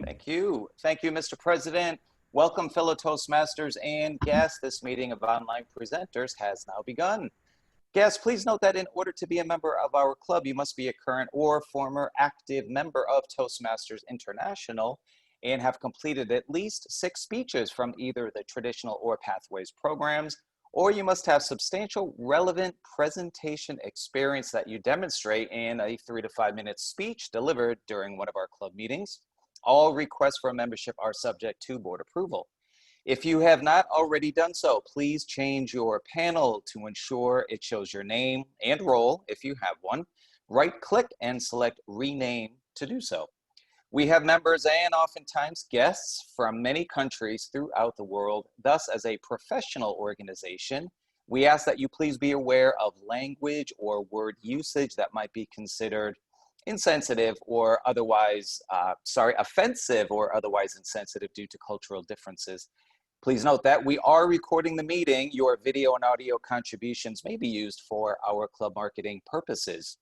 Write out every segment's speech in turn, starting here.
Thank you. Thank you, Mr. President. Welcome, fellow Toastmasters and guests. This meeting of online presenters has now begun. Guests, please note that in order to be a member of our club, you must be a current or former active member of Toastmasters International and have completed at least 6 speeches from either the traditional or Pathways programs, or you must have substantial relevant presentation experience that you demonstrate in a 3 to 5 minute speech delivered during one of our club meetings. All requests for a membership are subject to board approval. If you have not already done so, please change your panel to ensure it shows your name and role if you have one. Right-click and select Rename to do so. We have members and oftentimes guests from many countries throughout the world. Thus, as a professional organization, we ask that you please be aware of language or word usage that might be considered insensitive or otherwise, offensive or otherwise insensitive due to cultural differences. Please note that we are recording the meeting. Your video and audio contributions may be used for our club marketing purposes.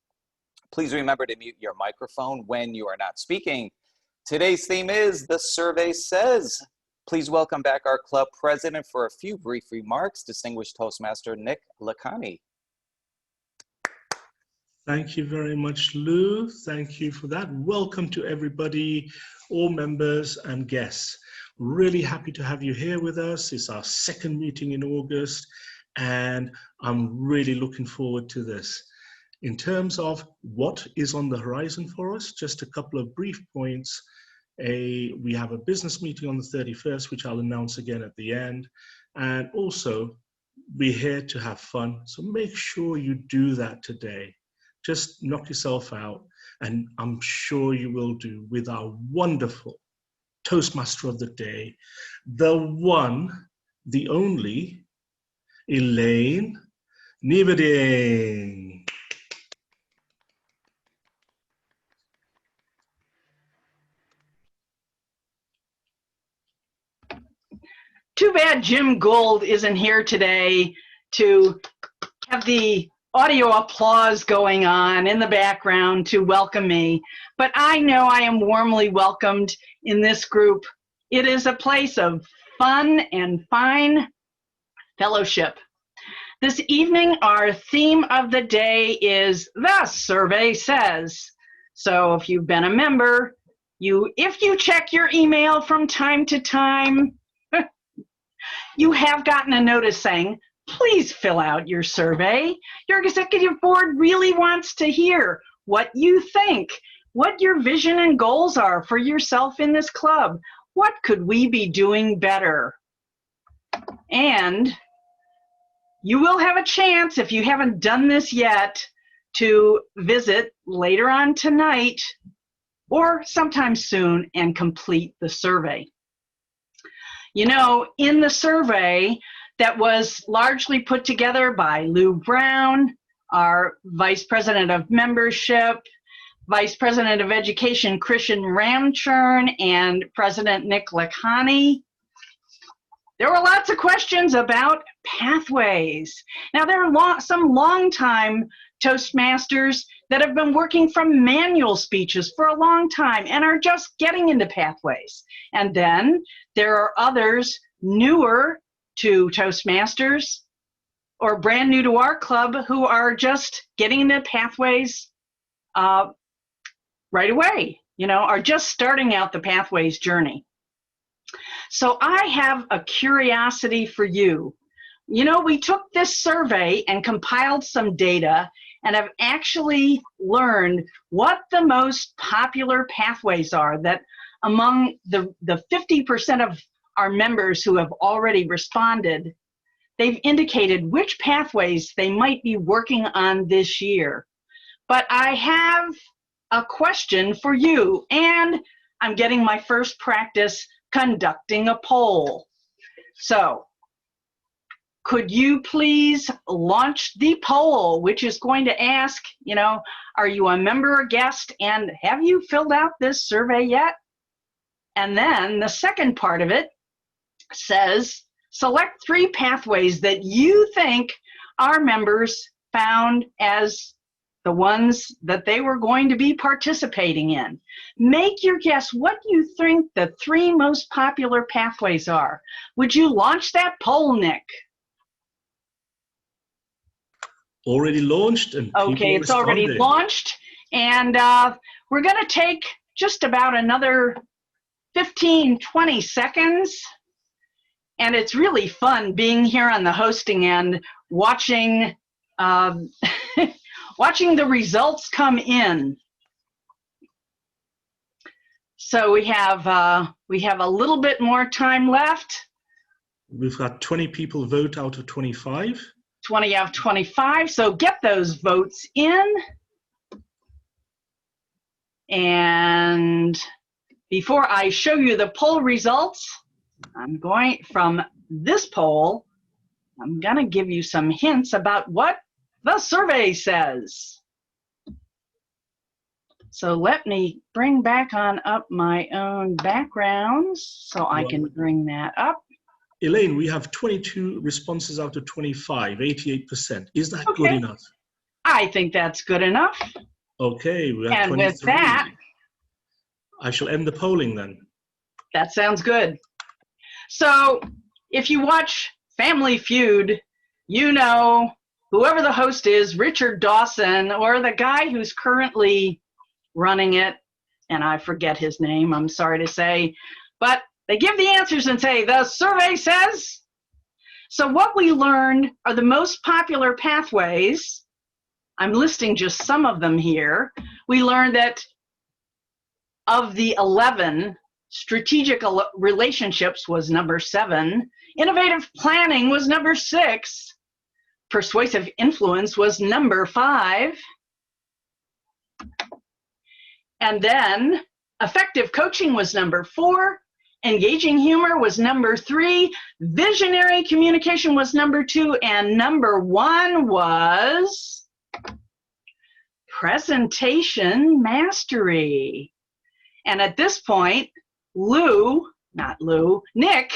Please remember to mute your microphone when you are not speaking. Today's theme is The Survey Says. Please welcome back our club president for a few brief remarks, distinguished Toastmaster Nick Lacani. Thank you very much, Lou. Thank you for that. Welcome to everybody, all members and guests. Really happy to have you here with us. It's our second meeting in August, and I'm really looking forward to this. In terms of what is on the horizon for us, just a couple of brief points. We have a business meeting on the 31st, which I'll announce again at the end. And also, we're here to have fun. So make sure you do that today. Just knock yourself out, and I'm sure you will do with our wonderful Toastmaster of the Day, the one, the only, Elaine Nieberding. Too bad Jim Gould isn't here today to have the audio applause going on in the background to welcome me. But I know I am warmly welcomed in this group. It is a place of fun and fine fellowship. This evening, our theme of the day is The Survey Says. So if you've been a member, if you check your email from time to time, you have gotten a notice saying, please fill out your survey. Your executive board really wants to hear what you think, what your vision and goals are for yourself in this club. What could we be doing better? And you will have a chance, if you haven't done this yet, to visit later on tonight or sometime soon and complete the survey. You know, in the survey that was largely put together by Lou Brown, our Vice President of Membership, Vice President of Education Christian Ramchurn, and President Nick Lacani, there were lots of questions about pathways. Now, there are some longtime Toastmasters that have been working from manual speeches for a long time and are just getting into pathways. And then there are others newer to Toastmasters or brand new to our club who are just getting into pathways right away, are just starting out the pathways journey. So I have a curiosity for you. We took this survey and compiled some data and have actually learned what the most popular pathways are, that among the 50% of our members who have already responded, they've indicated which pathways they might be working on this year. But I have a question for you, and I'm getting my first practice conducting a poll. So, could you please launch the poll, which is going to ask, are you a member or guest, and have you filled out this survey yet? And then the second part of it says, select 3 pathways that you think our members found as the ones that they were going to be participating in. Make your guess what you think the 3 most popular pathways are. Would you launch that poll, Nick? Already launched and Okay, it's already launched, and we're going to take just about another 15-20 seconds, and it's really fun being here on the hosting end, watching watching the results come in. So we have a little bit more time left. We've got 20 people vote out of 25. 20 out of 25, so get those votes in. And before I show you the poll results, I'm going from this poll, I'm gonna give you some hints about what the survey says. So let me bring back on up my own backgrounds so I can bring that up. Elaine, we have 22 responses out of 25, 88%. Is that Okay. good enough? I think that's good enough. Okay, we have And 23. with that, I shall end the polling then. that sounds good. So if you watch Family Feud, you know whoever the host is, Richard Dawson, or the guy who's currently running it, and I forget his name, I'm sorry to say, but they give the answers and say, the survey says. So what we learned are the most popular pathways. I'm listing just some of them here. We learned that of the 11, strategic relationships was number 7, innovative planning was number 6, persuasive influence was number 5, and then effective coaching was number 4, engaging humor was number 3, visionary communication was number 2, and number 1 was presentation mastery. And at this point, Nick,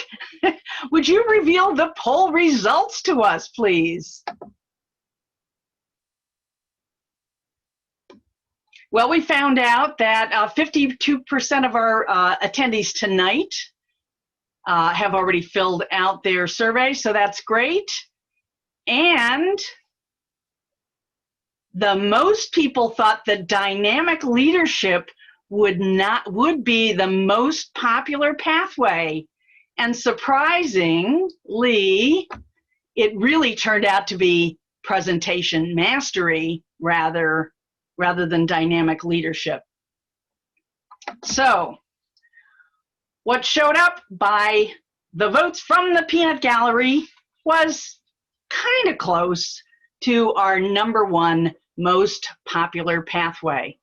would you reveal the poll results to us, please? Well, we found out that 52% of our attendees tonight have already filled out their survey, so that's great. And the most people thought that dynamic leadership would be the most popular pathway. And surprisingly, it really turned out to be presentation mastery rather than dynamic leadership. So what showed up by the votes from the peanut gallery was kind of close to our number 1 most popular pathway.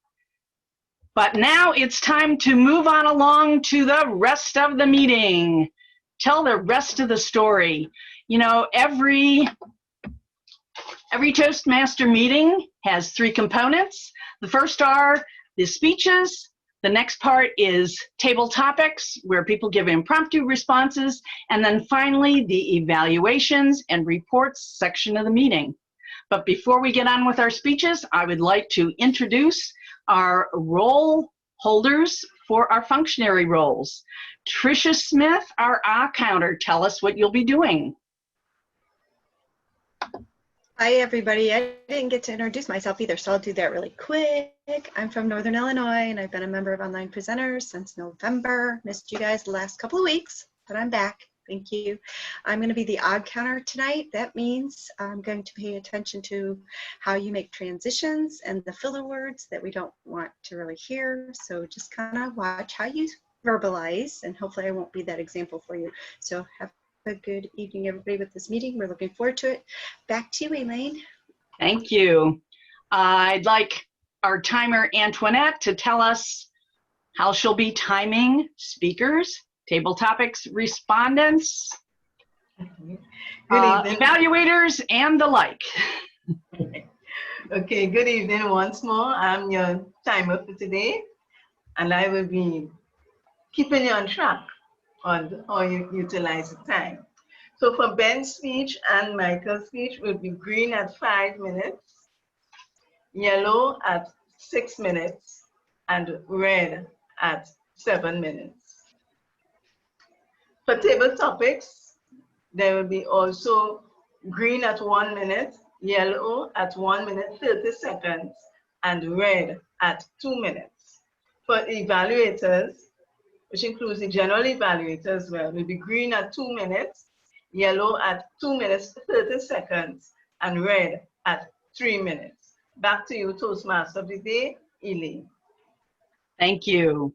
But now it's time to move on along to the rest of the meeting. Tell the rest of the story. You know, every Toastmaster meeting has 3 components. The first are the speeches. The next part is table topics, where people give impromptu responses. And then finally, the evaluations and reports section of the meeting. But before we get on with our speeches, I would like to introduce our role holders for our functionary roles. Tricia Smith, our counter, tell us what you'll be doing. Hi, everybody. I didn't get to introduce myself either, so I'll do that really quick. I'm from Northern Illinois, and I've been a member of Online Presenters since November. Missed you guys the last couple of weeks, but I'm back. Thank you. I'm going to be the odd counter tonight. That means I'm going to pay attention to how you make transitions and the filler words that we don't want to really hear. So just kind of watch how you verbalize, and hopefully I won't be that example for you. So have a good evening, everybody, with this meeting. We're looking forward to it. Back to you, Elaine. Thank you. I'd like our timer, Antoinette, to tell us how she'll be timing speakers, table topics, respondents, evaluators, and the like. Okay, good evening once more. I'm your timer for today, and I will be keeping you on track on how you utilize the time. So for Ben's speech and Michael's speech will be green at 5 minutes, yellow at 6 minutes, and red at 7 minutes. For table topics, there will be also green at 1 minute, yellow at 1 minute 30 seconds, and red at 2 minutes. For evaluators, which includes the general evaluator as well, will be green at 2 minutes, yellow at 2 minutes 30 seconds, and red at 3 minutes. Back to you, Toastmaster of the day, Elaine. Thank you.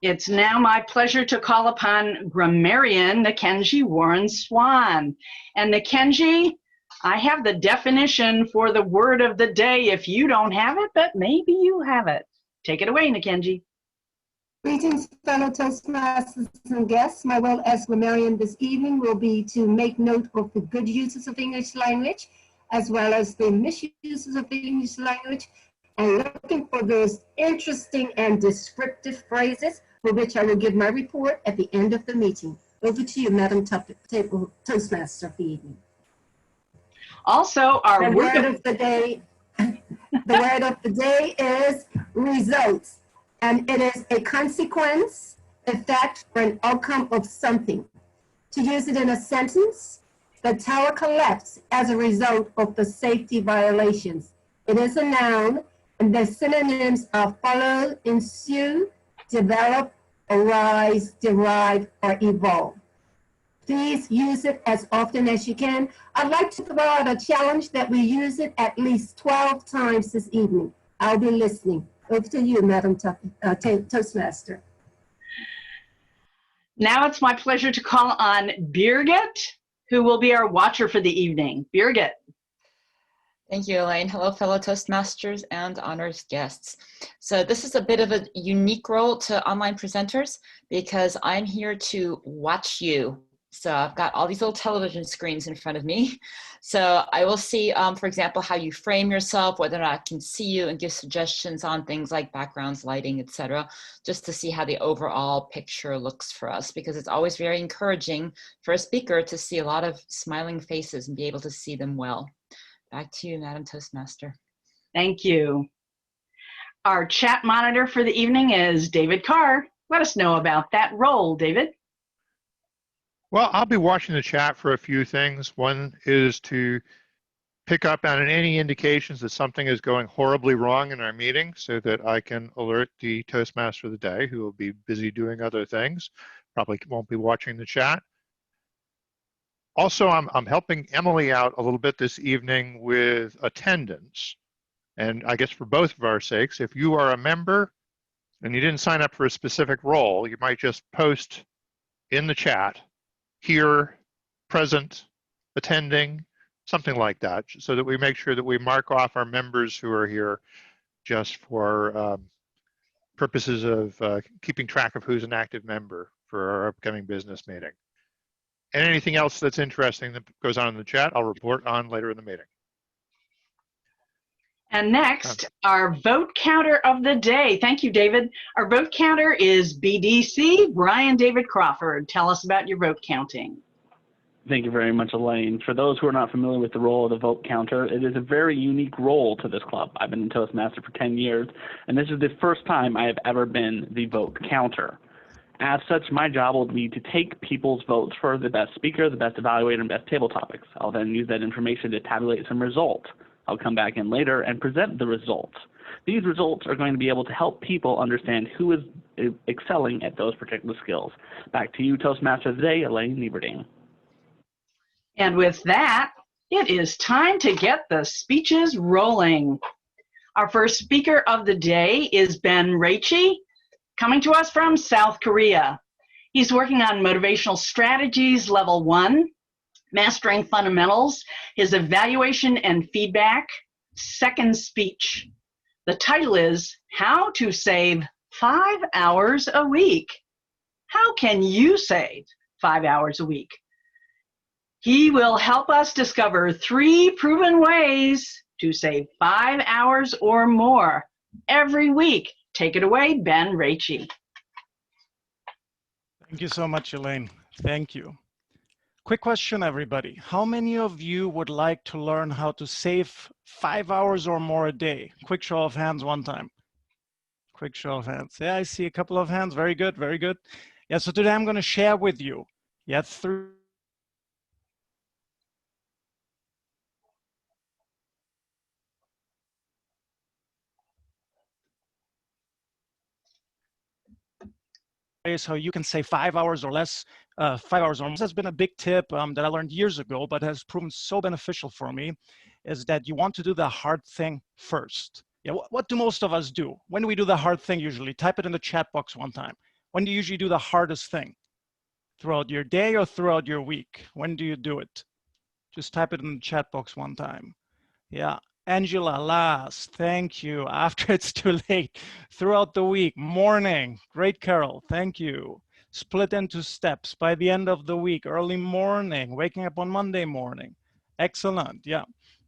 It's now my pleasure to call upon grammarian Nakenji Warren Swan. And Nakenji, I have the definition for the word of the day if you don't have it, but maybe you have it. Take it away, Nakenji. Greetings, fellow Toastmasters and guests. My role as grammarian this evening will be to make note of the good uses of English language, as well as the misuses of the English language, and looking for those interesting and descriptive phrases for which I will give my report at the end of the meeting. Over to you, Madam Toastmaster of the evening. Also, our The word of the day, is results, and it is a consequence, effect, or an outcome of something. To use it in a sentence, the tower collapsed as a result of the safety violations. It is a noun, and the synonyms are follow, ensue, develop, arise, derive, or evolve. Please use it as often as you can. I'd like to throw out a challenge that we use it at least 12 times this evening. I'll be listening. Over to you, Madam Toastmaster. Now it's my pleasure to call on Birgit, who will be our watcher for the evening. Birgit. Thank you, Elaine. Hello, fellow Toastmasters and honored guests. So this is a bit of a unique role to online presenters because I'm here to watch you. So I've got all these little television screens in front of me. So I will see, for example, how you frame yourself, whether or not I can see you, and give suggestions on things like backgrounds, lighting, etc., just to see how the overall picture looks for us, because it's always very encouraging for a speaker to see a lot of smiling faces and be able to see them well. Back to you, Madam Toastmaster. Thank you. Our chat monitor for the evening is David Carr. Let us know about that role, David. Well, I'll be watching the chat for a few things. One is to pick up on any indications that something is going horribly wrong in our meeting so that I can alert the Toastmaster of the day, who will be busy doing other things. Probably won't be watching the chat. Also, I'm helping Emily out a little bit this evening with attendance. And I guess for both of our sakes, if you are a member and you didn't sign up for a specific role, you might just post in the chat, here, present, attending, something like that, so that we make sure that we mark off our members who are here just for purposes of keeping track of who's an active member for our upcoming business meeting. And anything else that's interesting that goes on in the chat, I'll report on later in the meeting. And next, our vote counter of the day. Thank you, David. Our vote counter is BDC, Brian David Crawford. Tell us about your vote counting. Thank you very much, Elaine. For those who are not familiar with the role of the vote counter, it is a very unique role to this club. I've been in Toastmaster for 10 years, and this is the first time I have ever been the vote counter. As such, my job will be to take people's votes for the best speaker, the best evaluator, and best table topics. I'll then use that information to tabulate some results. I'll come back in later and present the results. These results are going to be able to help people understand who is excelling at those particular skills. Back to you, Toastmaster of the Day, Elaine Nieberding. And with that, it is time to get the speeches rolling. Our first speaker of the day is Ben Ratje, coming to us from South Korea. He's working on motivational strategies level 1, mastering fundamentals, his evaluation and feedback, second speech. The title is How to Save 5 Hours a Week. How can you save 5 hours a week? He will help us discover 3 proven ways to save 5 hours or more every week. Take it away, Ben Ratje. Thank you so much, Elaine. Thank you. Quick question, everybody. How many of you would like to learn how to save 5 hours or more a day? Quick show of hands one time. Quick show of hands. Yeah, I see a couple of hands. Very good, very good. Yeah, so today I'm going to share with you, yeah, 3 ways how you can save 5 hours or less, 5 hours or more. This has been a big tip that I learned years ago, but has proven so beneficial for me, is that you want to do the hard thing first. Yeah, what do most of us do? When do we do the hard thing usually? Type it in the chat box one time. When do you usually do the hardest thing? Throughout your day or throughout your week? When do you do it? Just type it in the chat box one time. Yeah, Angela, last, thank you. After it's too late, throughout the week, morning, great Carol, thank you. Split into steps by the end of the week, early morning, waking up on Monday morning. Excellent, yeah,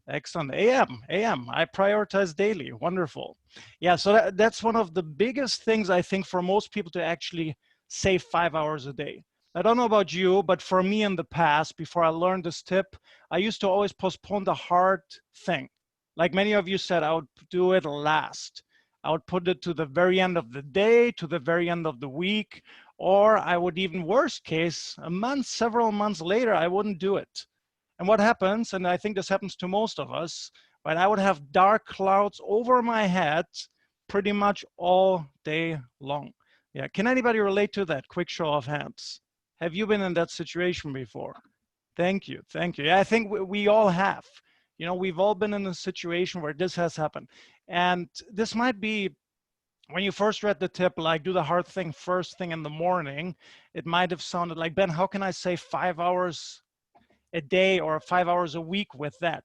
excellent. AM, I prioritize daily, wonderful. Yeah, so that's one of the biggest things I think for most people to actually save 5 hours a day. I don't know about you, but for me in the past, before I learned this tip, I used to always postpone the hard thing. Like many of you said, I would do it last. I would put it to the very end of the day, to the very end of the week, or I would even worst case, a month, several months later, I wouldn't do it. And what happens, and I think this happens to most of us, right? I would have dark clouds over my head pretty much all day long. Yeah, can anybody relate to that? Quick show of hands. Have you been in that situation before? Thank you, thank you. Yeah, I think we all have. You know, we've all been in a situation where this has happened. And this might be, when you first read the tip, like do the hard thing first thing in the morning, it might have sounded like, Ben, how can I save 5 hours a day or 5 hours a week with that?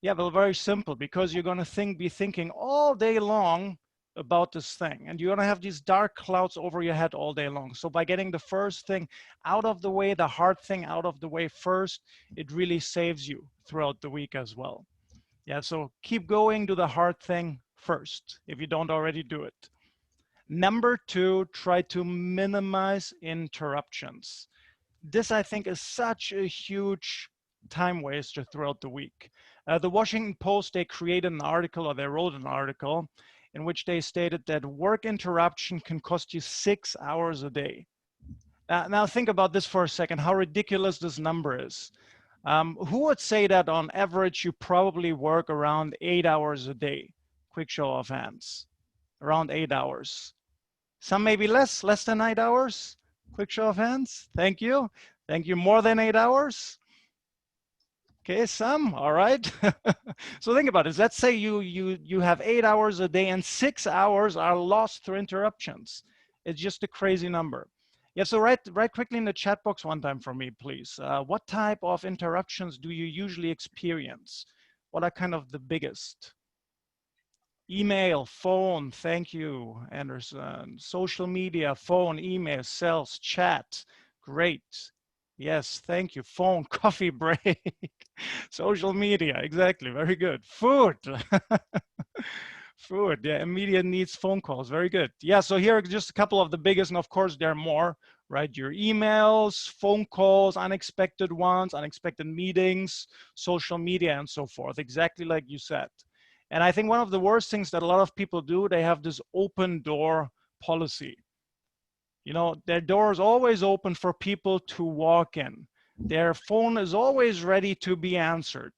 Yeah, well, very simple, because you're going to be thinking all day long about this thing, and you're going to have these dark clouds over your head all day long. So by getting the first thing out of the way, the hard thing out of the way first, it really saves you throughout the week as well. Yeah, so keep going, do the hard thing first if you don't already do it. Number 2, try to minimize interruptions. This, I think, is such a huge time waster throughout the week. The Washington Post, they created an article, or they wrote an article, in which they stated that work interruption can cost you 6 hours a day. Now think about this for a second, how ridiculous this number is. Who would say that on average you probably work around 8 hours a day? Quick show of hands. Around 8 hours. Some maybe less than 8 hours? Quick show of hands. Thank you. Thank you. More than 8 hours? Okay, some, all right. So think about it. Let's say you have 8 hours a day and 6 hours are lost through interruptions. It's just a crazy number. Yeah, so write quickly in the chat box one time for me, please. What type of interruptions do you usually experience? What are kind of the biggest? Email, phone, thank you, Anderson. Social media, phone, email, sales, chat, great. Yes, thank you. Phone, coffee break, social media, exactly, very good. Food, food, yeah, immediate needs, phone calls, very good. Yeah, so here are just a couple of the biggest, and of course there are more, right? Your emails, phone calls, unexpected ones, unexpected meetings, social media, and so forth, exactly like you said. And I think one of the worst things that a lot of people do, they have this open door policy. You know, their door is always open for people to walk in. Their phone is always ready to be answered.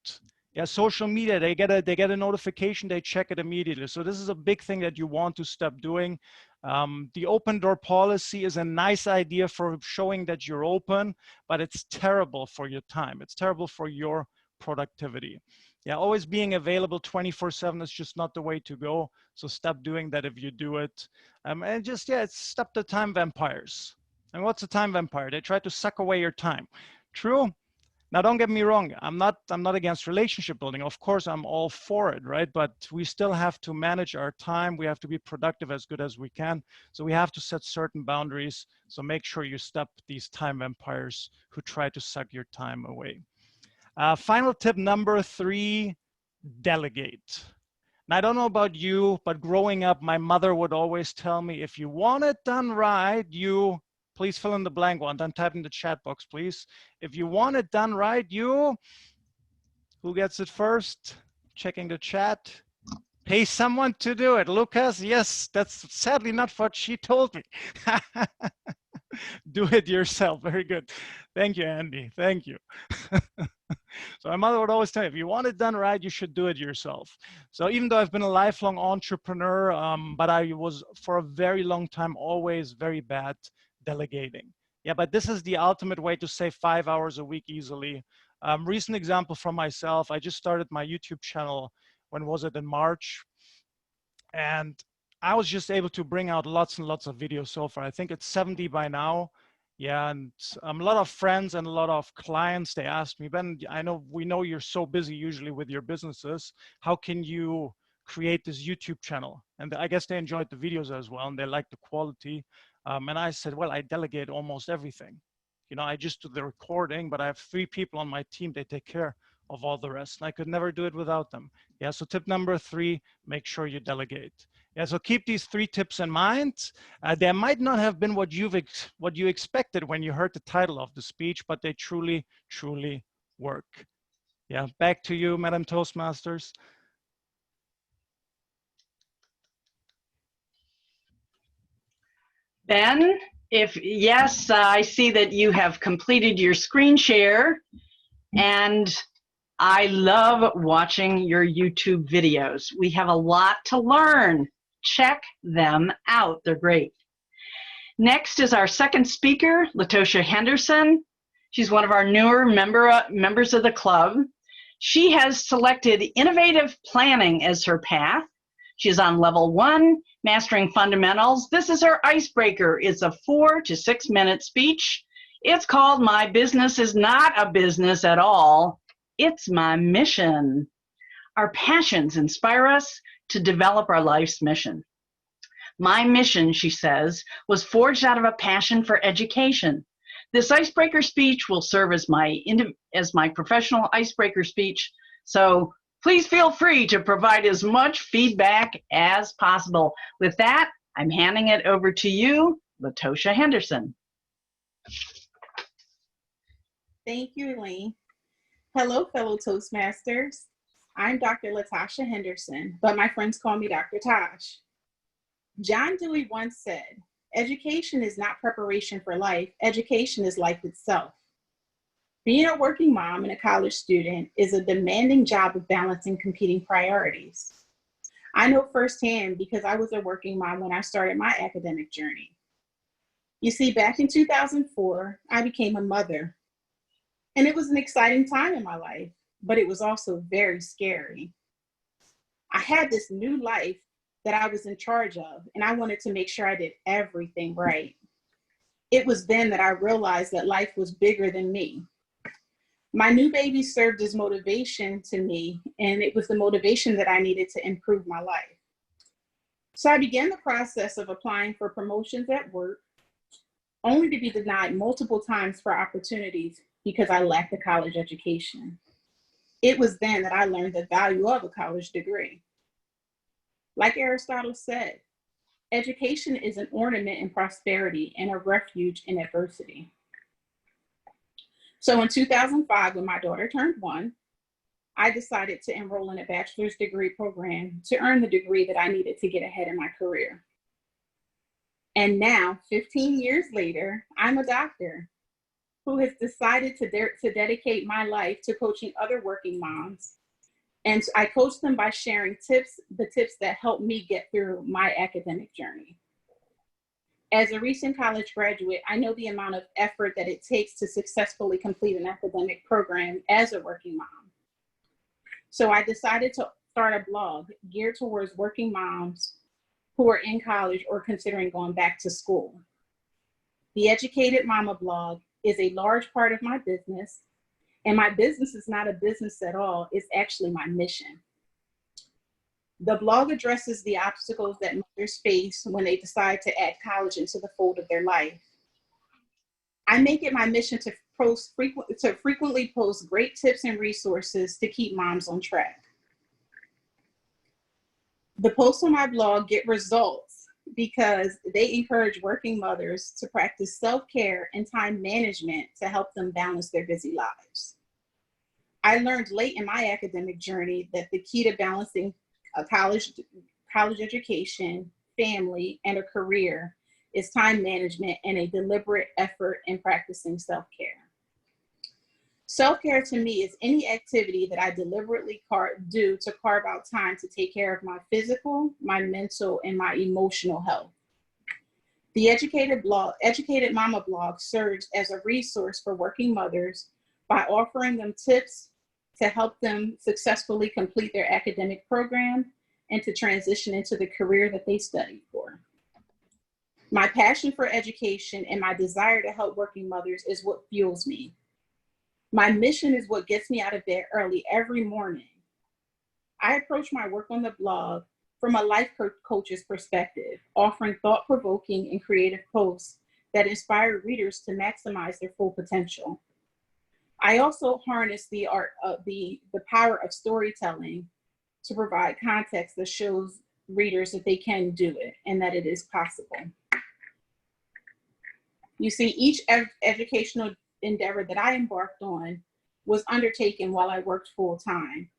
Yeah, social media, they get a notification, they check it immediately. So this is a big thing that you want to stop doing. The open door policy is a nice idea for showing that you're open, but it's terrible for your time. It's terrible for your productivity. Yeah, always being available 24/7 is just not the way to go. So stop doing that if you do it. And just, yeah, stop the time vampires. And what's a time vampire? They try to suck away your time. True. Now, don't get me wrong. I'm not against relationship building. Of course, I'm all for it, right? But we still have to manage our time. We have to be productive as good as we can. So we have to set certain boundaries. So make sure you stop these time vampires who try to suck your time away. Final tip number 3, delegate. Now, I don't know about you, but growing up, my mother would always tell me, if you want it done right, you please fill in the blank one, then type in the chat box, please. If you want it done right, who gets it first? Checking the chat. Pay someone to do it. Lucas, yes, that's sadly not what she told me. Do it yourself. Very good. Thank you, Andy. Thank you. So my mother would always tell me, if you want it done right, you should do it yourself. So even though I've been a lifelong entrepreneur, but I was for a very long time always very bad delegating. Yeah, but this is the ultimate way to save 5 hours a week easily. Recent example from myself, I just started my YouTube channel, when was it, in March? And I was just able to bring out lots and lots of videos so far. I think it's 70 by now. Yeah, and a lot of friends and a lot of clients, they asked me, Ben, we know you're so busy usually with your businesses. How can you create this YouTube channel? And I guess they enjoyed the videos as well, and they liked the quality. And I said, well, I delegate almost everything. You know, I just do the recording, but I have 3 people on my team. They take care of all the rest. And I could never do it without them. Yeah, so tip number 3, make sure you delegate. Yeah, so keep these 3 tips in mind. They might not have been what you expected when you heard the title of the speech, but they truly, truly work. Yeah, back to you, Madam Toastmasters. Ben, yes, I see that you have completed your screen share, and I love watching your YouTube videos. We have a lot to learn. Check them out. They're great. Next is our second speaker, Latosha Henderson. She's one of our newer members of the club. She has selected innovative planning as her path. She's on level 1, mastering fundamentals. This is her icebreaker. It's a 4 to 6 minute speech. It's called My Business is Not a Business at All. It's my mission. Our passions inspire us to develop our life's mission. My mission, she says, was forged out of a passion for education. This icebreaker speech will serve as my professional icebreaker speech. So please feel free to provide as much feedback as possible. With that, I'm handing it over to you, Latosha Henderson. Thank you, Elaine. Hello, fellow Toastmasters. I'm Dr. Latosha Henderson, but my friends call me Dr. Tosh. John Dewey once said, education is not preparation for life, education is life itself. Being a working mom and a college student is a demanding job of balancing competing priorities. I know firsthand because I was a working mom when I started my academic journey. You see, back in 2004, I became a mother. And it was an exciting time in my life, but it was also very scary. I had this new life that I was in charge of, and I wanted to make sure I did everything right. It was then that I realized that life was bigger than me. My new baby served as motivation to me, and it was the motivation that I needed to improve my life. So I began the process of applying for promotions at work, only to be denied multiple times for opportunities because I lacked a college education. It was then that I learned the value of a college degree. Like Aristotle said, education is an ornament in prosperity and a refuge in adversity. So in 2005, when my daughter turned 1, I decided to enroll in a bachelor's degree program to earn the degree that I needed to get ahead in my career. And now, 15 years later, I'm a doctor who has decided to dedicate my life to coaching other working moms. And I coach them by sharing the tips that help me get through my academic journey. As a recent college graduate, I know the amount of effort that it takes to successfully complete an academic program as a working mom. So I decided to start a blog geared towards working moms who are in college or considering going back to school. The Educated Mama blog is a large part of my business, and my business is not a business at all, it's actually my mission. The blog addresses the obstacles that mothers face when they decide to add college into the fold of their life. I make it my mission to frequently post great tips and resources to keep moms on track. The posts on my blog get results because they encourage working mothers to practice self-care and time management to help them balance their busy lives. I learned late in my academic journey that the key to balancing a college education, family, and a career is time management and a deliberate effort in practicing self-care. Self-care to me is any activity that I deliberately do to carve out time to take care of my physical, my mental, and my emotional health. The Educated Mama blog serves as a resource for working mothers by offering them tips to help them successfully complete their academic program and to transition into the career that they studied for. My passion for education and my desire to help working mothers is what fuels me. My mission is what gets me out of bed early every morning. I approach my work on the blog from a life coach's perspective, offering thought-provoking and creative posts that inspire readers to maximize their full potential. I also harness the power of storytelling to provide context that shows readers that they can do it and that it is possible. You see, each educational endeavor that I embarked on was undertaken while I worked full-time.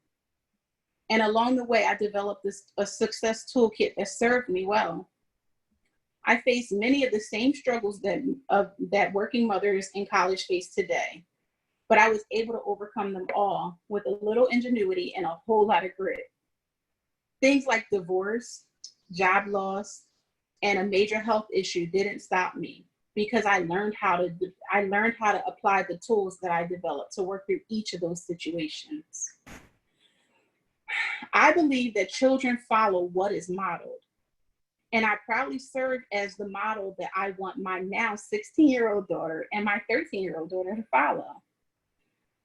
And along the way, I developed a success toolkit that served me well. I faced many of the same struggles that working mothers in college face today, but I was able to overcome them all with a little ingenuity and a whole lot of grit. Things like divorce, job loss, and a major health issue didn't stop me, because I learned how to apply the tools that I developed to work through each of those situations. I believe that children follow what is modeled, and I proudly serve as the model that I want my now 16-year-old daughter and my 13-year-old daughter to follow.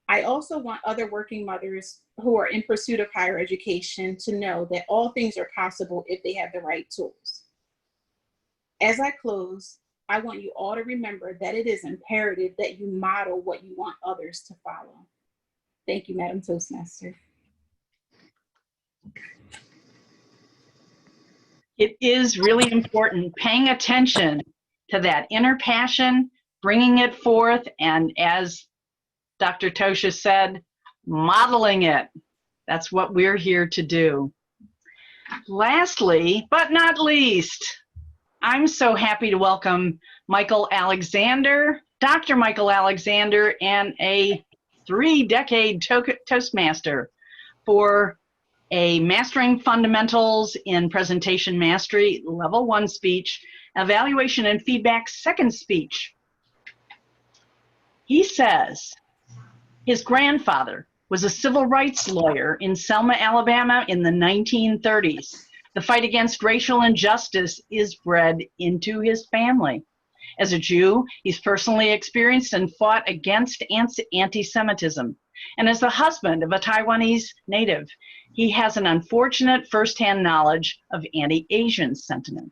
I also want other working mothers who are in pursuit of higher education to know that all things are possible if they have the right tools. As I close, I want you all to remember that it is imperative that you model what you want others to follow. Thank you, Madam Toastmaster. It is really important paying attention to that inner passion, bringing it forth, and as Dr. Tosha said, modeling it. That's what we're here to do. Lastly, but not least, I'm so happy to welcome Michael Alexander, Dr. Michael Alexander, and a 3-decade Toastmaster for a Mastering Fundamentals in Presentation Mastery Level 1 speech, Evaluation and Feedback second speech. He says his grandfather was a civil rights lawyer in Selma, Alabama in the 1930s. The fight against racial injustice is bred into his family. As a Jew, he's personally experienced and fought against anti-Semitism. And as the husband of a Taiwanese native, he has an unfortunate firsthand knowledge of anti-Asian sentiment.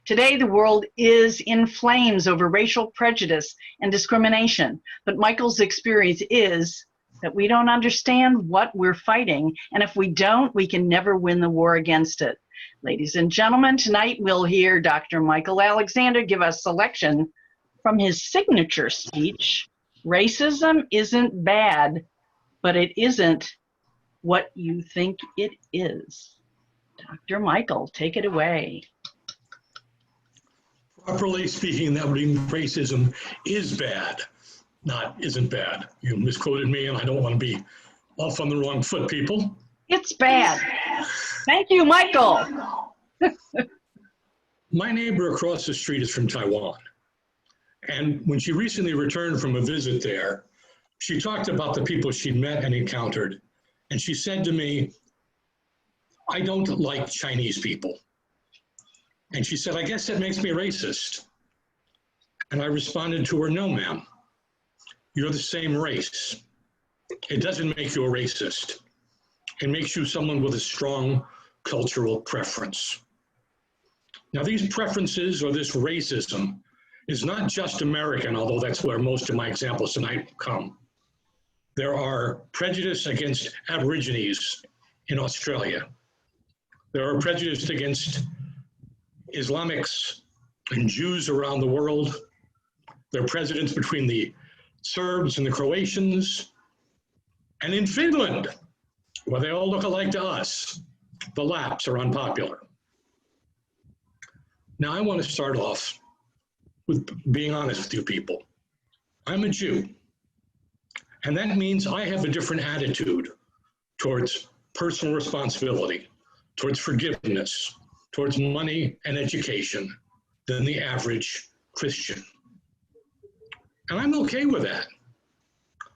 Today, the world is in flames over racial prejudice and discrimination, but Michael's experience is that we don't understand what we're fighting, and if we don't, we can never win the war against it. Ladies and gentlemen, tonight we'll hear Dr. Michael Alexander give a selection from his signature speech, Racism Isn't Bad, but It Isn't What You Think It Is. Dr. Michael, take it away. Properly speaking, that would mean racism is bad, not isn't bad. You misquoted me, and I don't want to be off on the wrong foot, people. It's bad. Thank you, Michael. My neighbor across the street is from Taiwan. And when she recently returned from a visit there, she talked about the people she'd met and encountered. And she said to me, I don't like Chinese people. And she said, I guess that makes me racist. And I responded to her, no, ma'am. You're the same race. It doesn't make you a racist. It makes you someone with a strong cultural preference. Now, these preferences or this racism is not just American, although that's where most of my examples tonight come. There are prejudice against Aborigines in Australia. There are prejudice against Islamics and Jews around the world. There are presidents between the Serbs and the Croatians. And in Finland, where they all look alike to us, the Lapps are unpopular. Now, I want to start off with being honest with you people. I'm a Jew, and that means I have a different attitude towards personal responsibility, towards forgiveness, towards money and education than the average Christian. And I'm okay with that.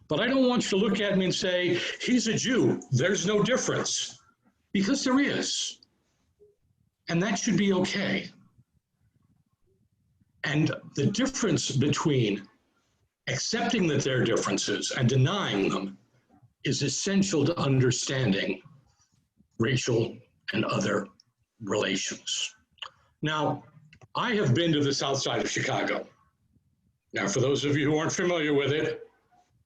But I don't want you to look at me and say, he's a Jew, there's no difference. Because there is. And that should be okay. And the difference between accepting that there are differences and denying them is essential to understanding racial and other relations. Now, I have been to the south side of Chicago. Now, for those of you who aren't familiar with it,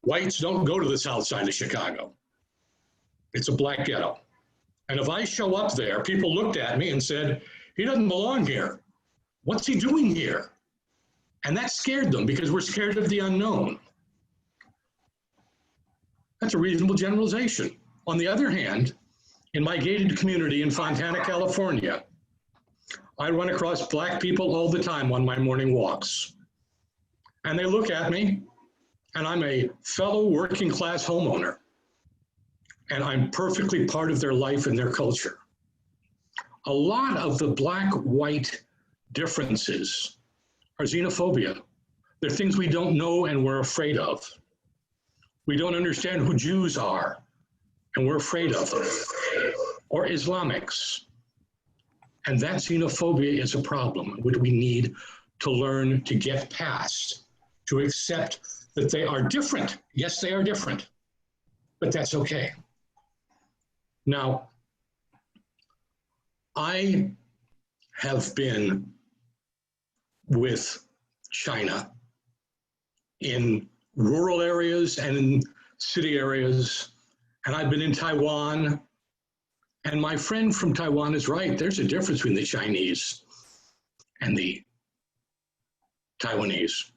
whites don't go to the south side of Chicago. It's a black ghetto. And if I show up there, people looked at me and said, he doesn't belong here. What's he doing here? And that scared them because we're scared of the unknown. That's a reasonable generalization. On the other hand, in my gated community in Fontana, California, I run across black people all the time on my morning walks. And they look at me, and I'm a fellow working class homeowner. And I'm perfectly part of their life and their culture. A lot of the black-white differences are xenophobia. They're things we don't know and we're afraid of. We don't understand who Jews are, and we're afraid of them, or Islamics. And that xenophobia is a problem which we need to learn to get past, to accept that they are different. Yes, they are different, but that's okay. Now, I have been with China in rural areas and in city areas, and I've been in Taiwan, and my friend from Taiwan is right. There's a difference between the Chinese and the Taiwanese.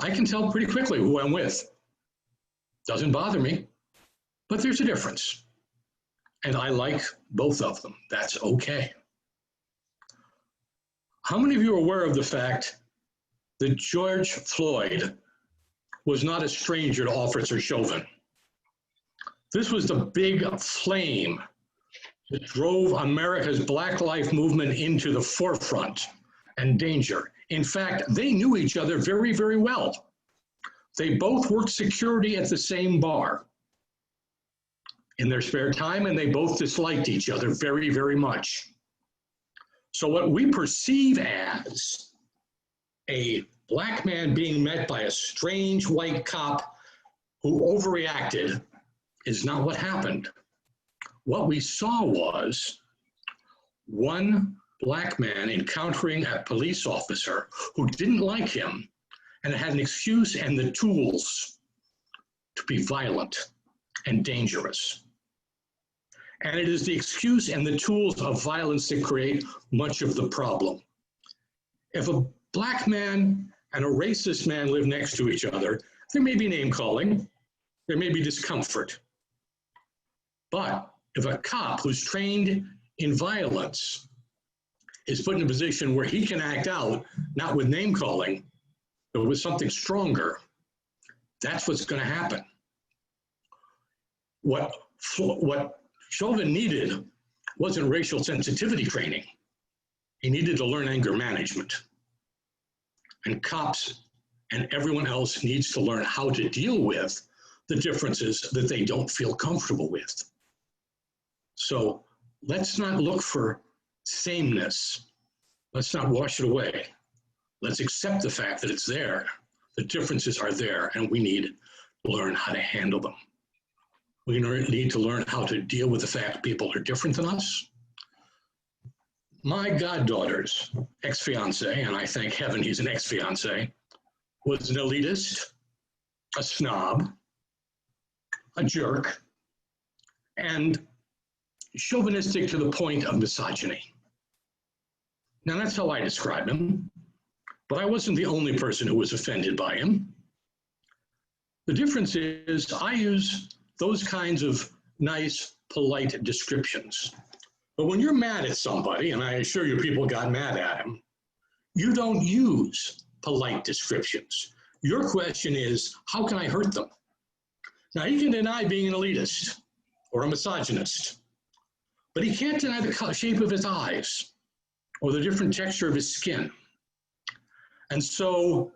I can tell pretty quickly who I'm with. Doesn't bother me, but there's a difference. And I like both of them. That's okay. How many of you are aware of the fact that George Floyd was not a stranger to Officer Chauvin? This was the big flame that drove America's Black Lives Movement into the forefront and danger. In fact, they knew each other very, very well. They both worked security at the same bar in their spare time, and they both disliked each other very, very much. So what we perceive as a black man being met by a strange white cop who overreacted is not what happened. What we saw was one black man encountering a police officer who didn't like him and had an excuse and the tools to be violent and dangerous. And it is the excuse and the tools of violence that create much of the problem. If a black man and a racist man live next to each other, there may be name calling, there may be discomfort. But if a cop who's trained in violence is put in a position where he can act out, not with name calling, but with something stronger, that's what's going to happen. What Chauvin needed wasn't racial sensitivity training. He needed to learn anger management. And cops and everyone else needs to learn how to deal with the differences that they don't feel comfortable with. So let's not look for sameness. Let's not wash it away. Let's accept the fact that it's there. The differences are there, and we need to learn how to handle them. We need to learn how to deal with the fact people are different than us. My goddaughter's ex-fiance, and I thank heaven he's an ex-fiance, was an elitist, a snob, a jerk, and chauvinistic to the point of misogyny. Now that's how I describe him, but I wasn't the only person who was offended by him. The difference is I use those kinds of nice, polite descriptions. But when you're mad at somebody, and I assure you people got mad at him, you don't use polite descriptions. Your question is, how can I hurt them? Now, he can deny being an elitist or a misogynist, but he can't deny the shape of his eyes or the different texture of his skin. And so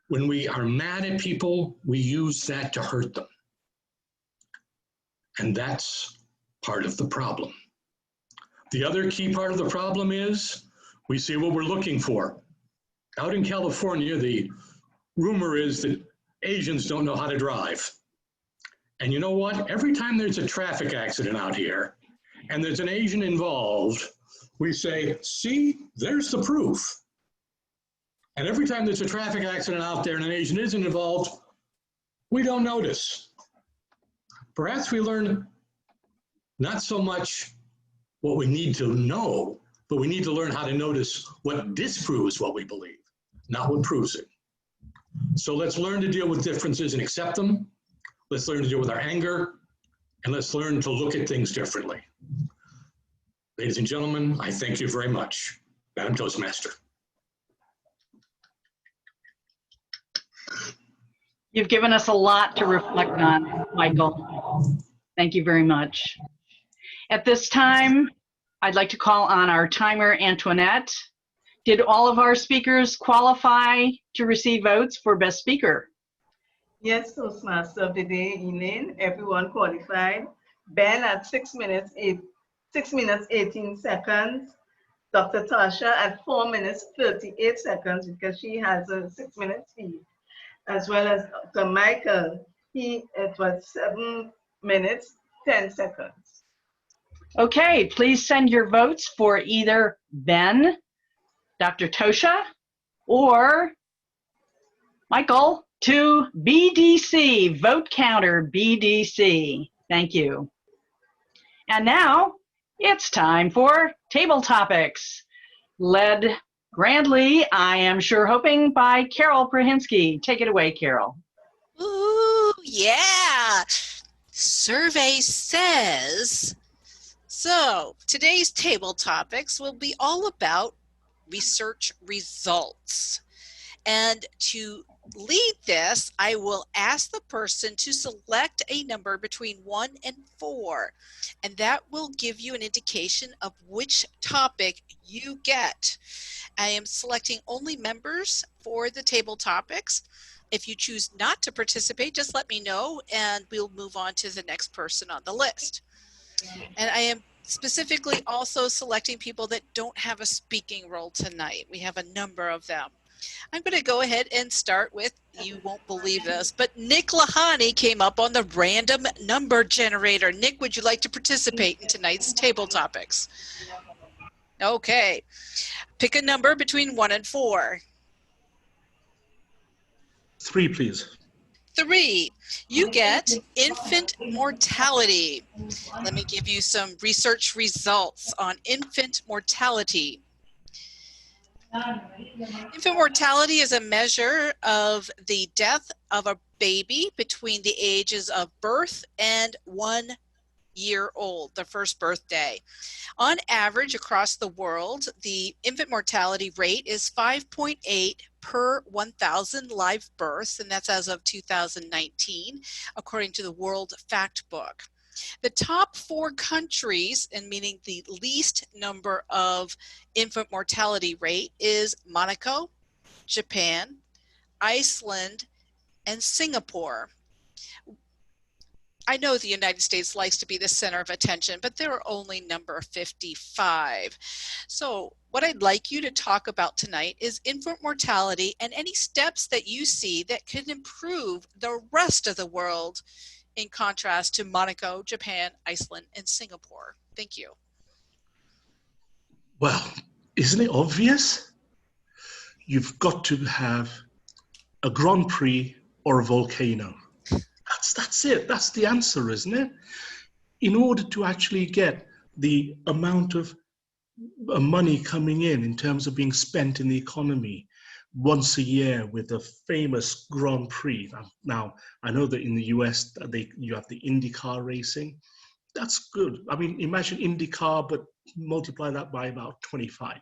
when we are mad at people, we use that to hurt them. And that's part of the problem. The other key part of the problem is we see what we're looking for. Out in California, the rumor is that Asians don't know how to drive. And you know what? Every time there's a traffic accident out here and there's an Asian involved, we say, see, there's the proof. And every time there's a traffic accident out there and an Asian isn't involved, we don't notice. Perhaps we learn not so much what we need to know, but we need to learn how to notice what disproves what we believe, not what proves it. So let's learn to deal with differences and accept them. Let's learn to deal with our anger, and let's learn to look at things differently. Ladies and gentlemen, I thank you very much. Madam Toastmaster. You've given us a lot to reflect on, Michael. Thank you very much. At this time, I'd like to call on our timer, Antoinette. Did all of our speakers qualify to receive votes for Best Speaker? Yes, Toastmaster of the day, Elaine, everyone qualified. Ben at 6 minutes, 18 seconds. Dr. Tasha at 4 minutes, 38 seconds because she has a 6-minute speed. As well as Dr. Michael, it was 7 minutes, 10 seconds. Okay, please send your votes for either Ben, Dr. Tosha, or Michael to BDC, Vote Counter BDC. Thank you. And now it's time for Table Topics, led grandly, I am sure hoping, by Carol Prahinsky. Take it away, Carol. Ooh, yeah. Survey says. So today's table topics will be all about research results. And to lead this, I will ask the person to select a number between 1 and 4, and that will give you an indication of which topic you get. I am selecting only members for the table topics. If you choose not to participate, just let me know and we'll move on to the next person on the list. And I am specifically also selecting people that don't have a speaking role tonight. We have a number of them. I'm going to go ahead and start with, you won't believe this, but Nick Lahani came up on the random number generator. Nick, would you like to participate in tonight's table topics? Okay. Pick a number between 1 and 4. 3, please. 3, you get infant mortality. Let me give you some research results on infant mortality. Infant mortality is a measure of the death of a baby between the ages of birth and 1 year old, the first birthday. On average, across the world, the infant mortality rate is 5.8 per 1,000 live births, and that's as of 2019, according to the World Fact Book. The top 4 countries, and meaning the least number of infant mortality rate, is Monaco, Japan, Iceland, and Singapore. I know the United States likes to be the center of attention, but they're only number 55. So what I'd like you to talk about tonight is infant mortality and any steps that you see that can improve the rest of the world in contrast to Monaco, Japan, Iceland, and Singapore. Thank you. Well, isn't it obvious? You've got to have a Grand Prix or a volcano. That's it. That's the answer, isn't it? In order to actually get the amount of money coming in terms of being spent in the economy once a year with the famous Grand Prix. Now, I know that in the US, you have the IndyCar racing. That's good. I mean, imagine IndyCar, but multiply that by about 25.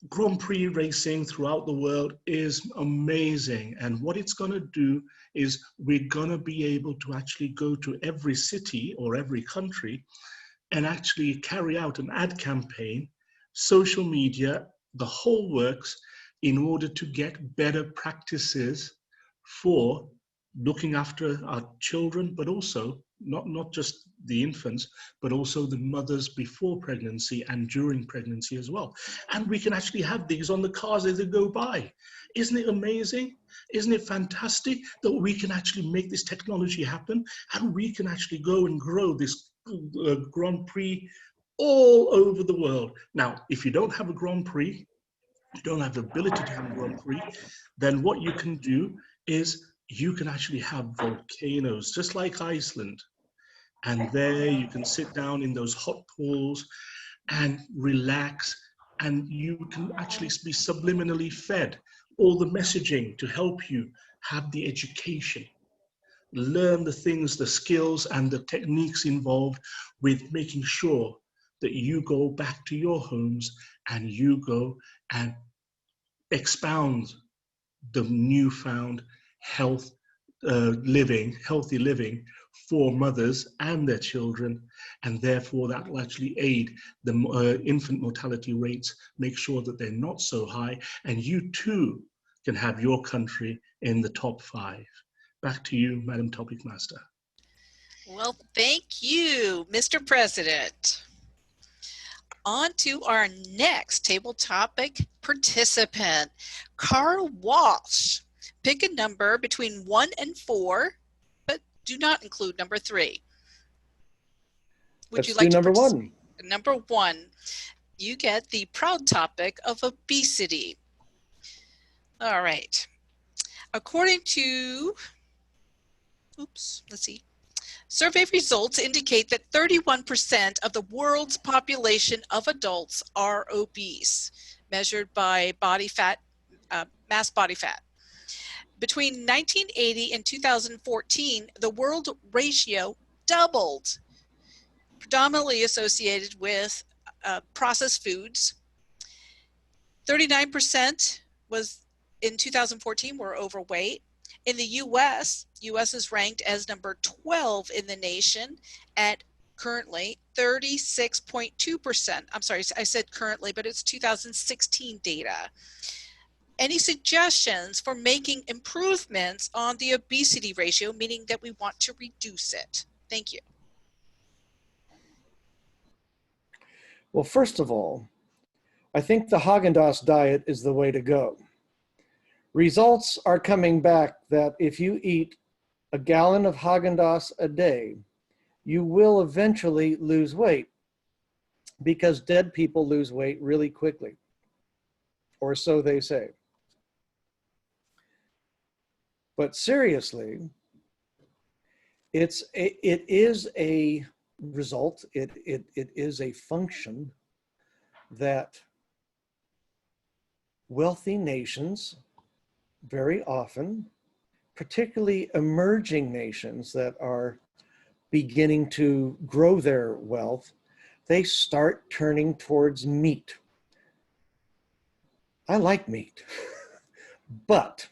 Grand Prix racing throughout the world is amazing. And what it's going to do is we're going to be able to actually go to every city or every country and actually carry out an ad campaign, social media, the whole works, in order to get better practices for looking after our children, but also not just the infants, but also the mothers before pregnancy and during pregnancy as well. And we can actually have these on the cars as they go by. Isn't it amazing? Isn't it fantastic that we can actually make this technology happen, and we can actually go and grow this Grand Prix all over the world? Now, if you don't have a Grand Prix, you don't have the ability to have a Grand Prix, then what you can do is you can actually have volcanoes, just like Iceland. And there you can sit down in those hot pools and relax, and you can actually be subliminally fed all the messaging to help you have the education, learn the things, the skills and the techniques involved with making sure that you go back to your homes and you go and expound the newfound healthy living for mothers and their children, and therefore that will actually aid the infant mortality rates, make sure that they're not so high, and you too can have your country in the top 5. Back to you, Madam Topic Master. Well, thank you, Mr. President. On to our next table topic participant, Carl Walsh. Pick a number between 1 and 4, but do not include number 3. Let's do number 1. Number 1, you get the proud topic of obesity. All right. According to, survey results indicate that 31% of the world's population of adults are obese, measured by body fat, mass body fat. Between 1980 and 2014, the world ratio doubled, predominantly associated with processed foods. 39% was in 2014 were overweight. In the US is ranked as number 12 in the nation at currently 36.2%. I'm sorry, I said currently, but it's 2016 data. Any suggestions for making improvements on the obesity ratio, meaning that we want to reduce it? Thank you. Well, first of all, I think the Haagen-Dazs diet is the way to go. Results are coming back that if you eat a gallon of Haagen-Dazs a day, you will eventually lose weight, because dead people lose weight really quickly, or so they say. But seriously, it is a result, it is a function that wealthy nations very often, particularly emerging nations that are beginning to grow their wealth, they start turning towards meat. I like meat, but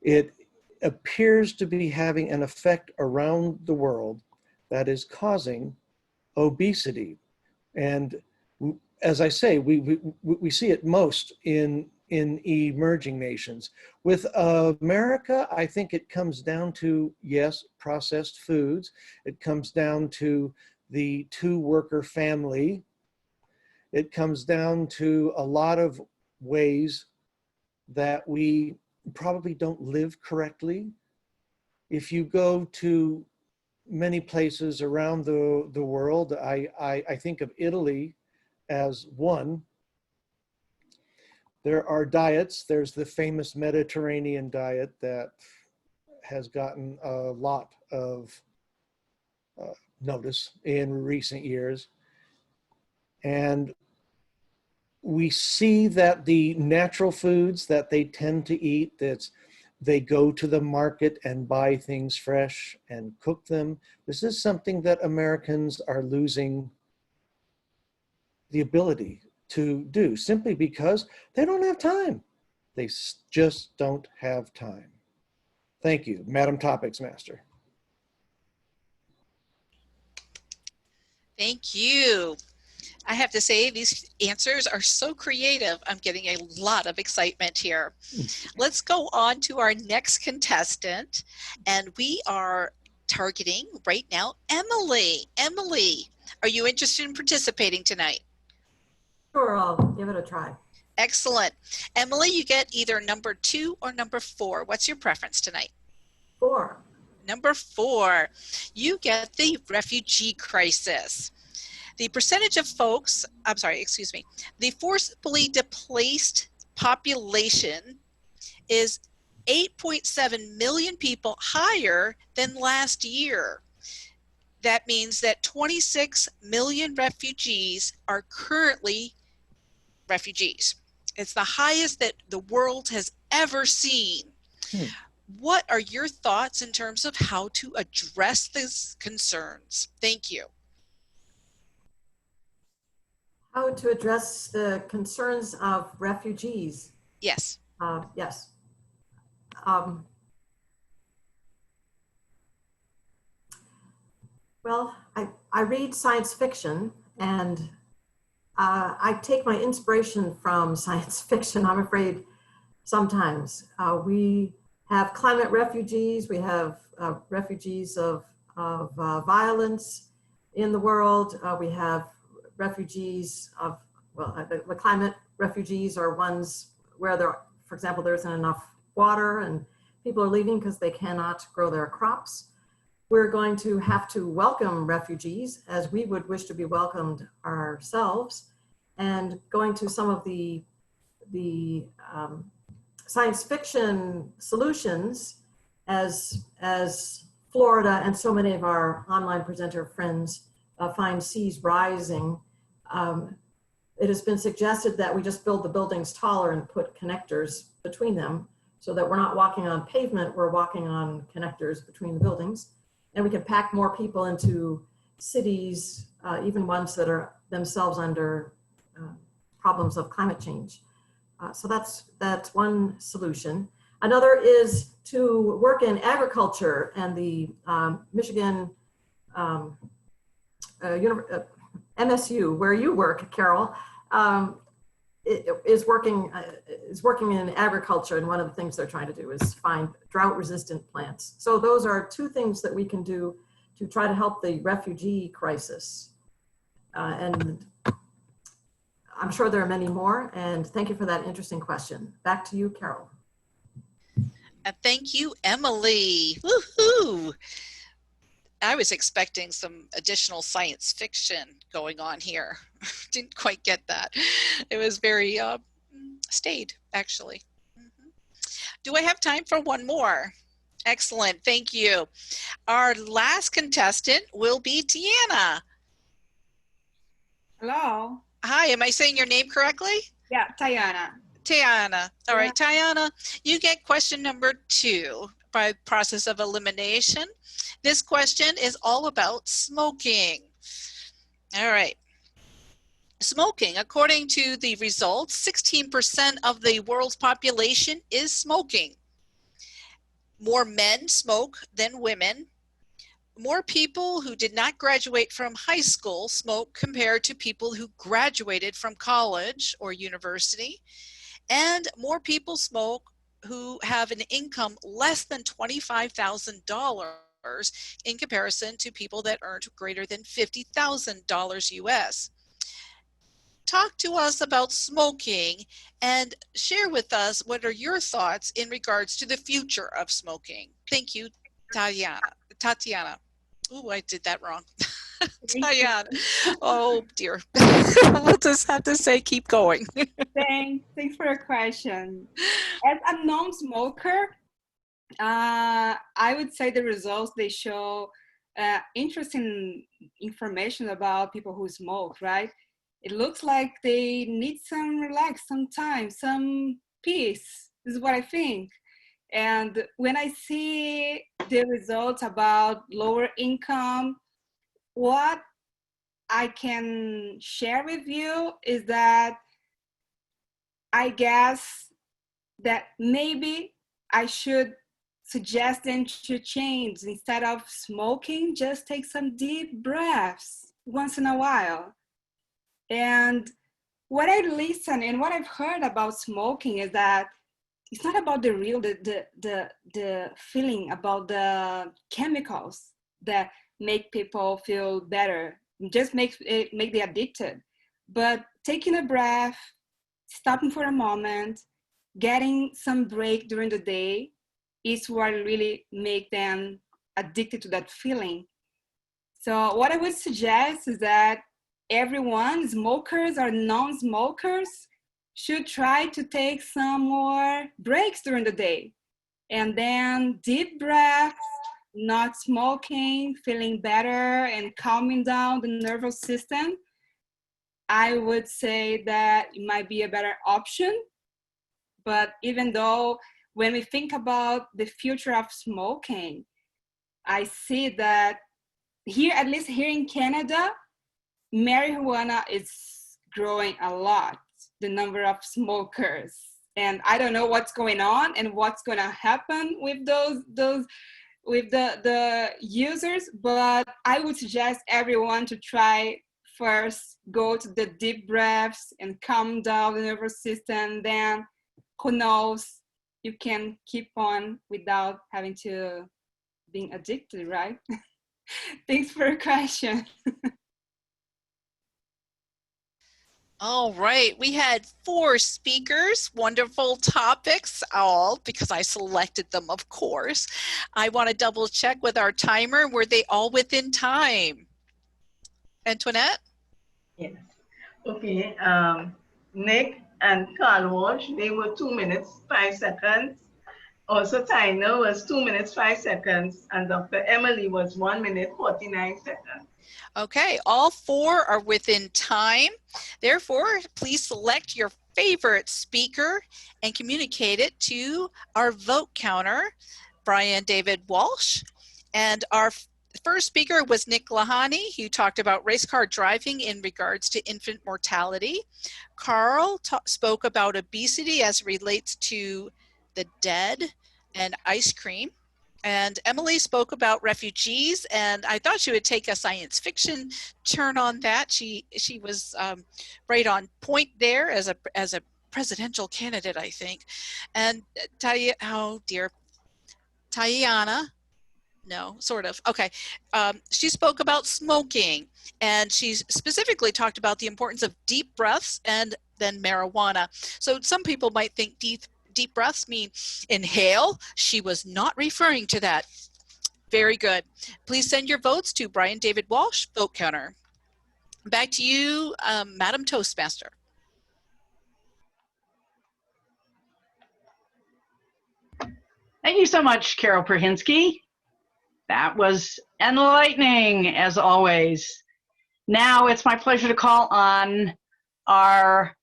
it appears to be having an effect around the world that is causing obesity. And as I say, we see it most in emerging nations. With America, I think it comes down to, yes, processed foods. It comes down to the 2-worker family. It comes down to a lot of ways that we probably don't live correctly. If you go to many places around the world, I think of Italy as one. There are diets. There's the famous Mediterranean diet that has gotten a lot of notice in recent years. And we see that the natural foods that they tend to eat, they go to the market and buy things fresh and cook them. This is something that Americans are losing the ability to do simply because they don't have time. They just don't have time. Thank you, Madam Topics Master. Thank you. I have to say, these answers are so creative. I'm getting a lot of excitement here. Let's go on to our next contestant, and we are targeting right now Emily. Emily, are you interested in participating tonight? Sure, I'll give it a try. Excellent. Emily, you get either number 2 or number 4. What's your preference tonight? 4. Number 4, you get the refugee crisis. The percentage of folks, the forcibly displaced population is 8.7 million people higher than last year. That means that 26 million refugees are currently refugees. It's the highest that the world has ever seen. What are your thoughts in terms of how to address these concerns? Thank you. How to address the concerns of refugees? Yes. Yes. Well, I read science fiction, and I take my inspiration from science fiction, I'm afraid, sometimes. We have climate refugees, we have refugees of violence in the world, we have refugees of, well, the climate refugees are ones where there, for example, there isn't enough water and people are leaving because they cannot grow their crops. We're going to have to welcome refugees as we would wish to be welcomed ourselves, and going to some of the science fiction solutions as Florida and so many of our online presenter friends find seas rising. It has been suggested that we just build the buildings taller and put connectors between them so that we're not walking on pavement, we're walking on connectors between the buildings. And we can pack more people into cities, even ones that are themselves under problems of climate change. So that's one solution. Another is to work in agriculture, and the Michigan MSU, where you work, Carol, is working in agriculture, and one of the things they're trying to do is find drought-resistant plants. So those are two things that we can do to try to help the refugee crisis. And I'm sure there are many more, and thank you for that interesting question. Back to you, Carol. Thank you, Emily. Woohoo! I was expecting some additional science fiction going on here. Didn't quite get that. It was very staid, actually. Do I have time for one more? Excellent, thank you. Our last contestant will be Tiana. Hello. Hi, am I saying your name correctly? Yeah, Tiana. Tiana. All right, Tiana, you get question number 2 by process of elimination. This question is all about smoking. All right. Smoking, according to the results, 16% of the world's population is smoking. More men smoke than women. More people who did not graduate from high school smoke compared to people who graduated from college or university. And more people smoke who have an income less than $25,000 in comparison to people that earned greater than $50,000 US. Talk to us about smoking and share with us what are your thoughts in regards to the future of smoking. Thank you, Tatiana. Ooh, I did that wrong. Tatiana. Oh dear. We'll just have to say keep going. Thanks for your question. As a non-smoker, I would say the results, they show interesting information about people who smoke, right? it looks like they need some relax, some time, some peace. This is what I think. And when I see the results about lower income, what I can share with you is that I guess that maybe I should suggest them to change. Instead of smoking, just take some deep breaths once in a while. And what I listen and what I've heard about smoking is that it's not about the feeling, about the chemicals that make people feel better. It just make they addicted. But taking a breath, stopping for a moment, getting some break during the day is what really make them addicted to that feeling. So what I would suggest is that everyone, smokers or non-smokers, should try to take some more breaks during the day. And then deep breaths, not smoking, feeling better and calming down the nervous system. I would say that it might be a better option. But even though when we think about the future of smoking, I see that here, at least here in Canada, marijuana is growing a lot, the number of smokers. And I don't know what's going on and what's going to happen with the users, but I would suggest everyone to try first, go to the deep breaths and calm down the nervous system. Then who knows, you can keep on without having to being addicted, right? Thanks for your question. All right, we had 4 speakers, wonderful topics, all because I selected them, of course. I want to double check with our timer. Were they all within time? Antoinette? Yes. Okay. Nick and Carl Walsh, they were 2 minutes, 5 seconds. Also, Tyner was 2 minutes, 5 seconds. And Dr. Emily was 1 minute, 49 seconds. Okay, all 4 are within time. Therefore, please select your favorite speaker and communicate it to our vote counter, Brian David Walsh. And our first speaker was Nick Lahani, who talked about race car driving in regards to infant mortality. Carl spoke about obesity as it relates to the dead and ice cream. And Emily spoke about refugees, and I thought she would take a science fiction turn on that. She was right on point there as a presidential candidate, I think. And Tayana, no, sort of, okay. She spoke about smoking, and she specifically talked about the importance of deep breaths and then marijuana. So some people might think deep breaths mean inhale. She was not referring to that. Very good. Please send your votes to Brian David Walsh, vote counter. Back to you, Madam Toastmaster. Thank you so much, Carol Perhinsky. That was enlightening, as always. Now it's my pleasure to call on our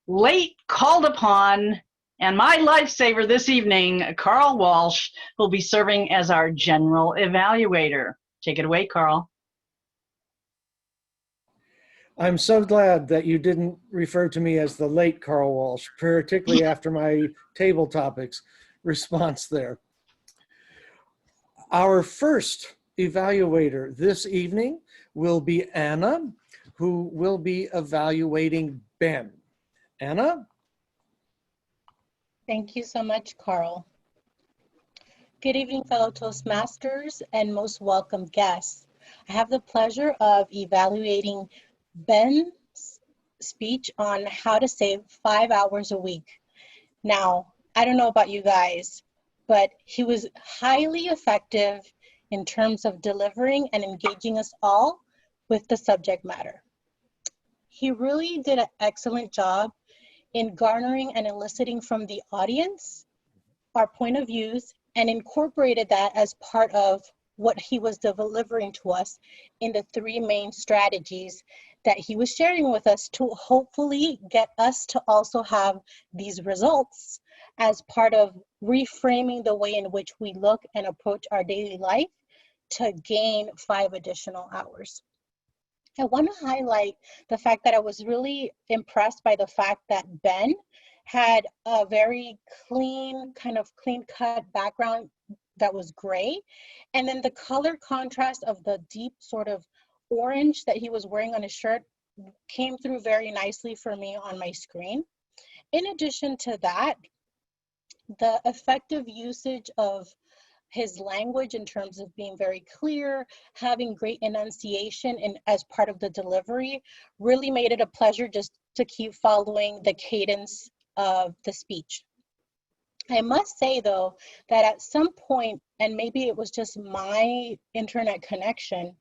late called upon and my lifesaver this evening, Carl Walsh, who'll be serving as our general evaluator. Take it away, Carl. I'm so glad that you didn't refer to me as the late Carl Walsh, particularly after my table topics response there. Our first evaluator this evening will be Anna, who will be evaluating Ben. Anna? Thank you so much, Carl. Good evening, fellow Toastmasters and most welcome guests. I have the pleasure of evaluating Ben's speech on how to save 5 hours a week. Now, I don't know about you guys, but he was highly effective in terms of delivering and engaging us all with the subject matter. He really did an excellent job in garnering and eliciting from the audience our point of views and incorporated that as part of what he was delivering to us in the 3 main strategies that he was sharing with us to hopefully get us to also have these results as part of reframing the way in which we look and approach our daily life to gain 5 additional hours. I want to highlight the fact that I was really impressed by the fact that Ben had a very clean, kind of clean-cut background that was gray. And then the color contrast of the deep sort of orange that he was wearing on his shirt came through very nicely for me on my screen. In addition to that, the effective usage of his language in terms of being very clear, having great enunciation and as part of the delivery really made it a pleasure just to keep following the cadence of the speech. I must say though, that at some point, and maybe it was just my internet connection,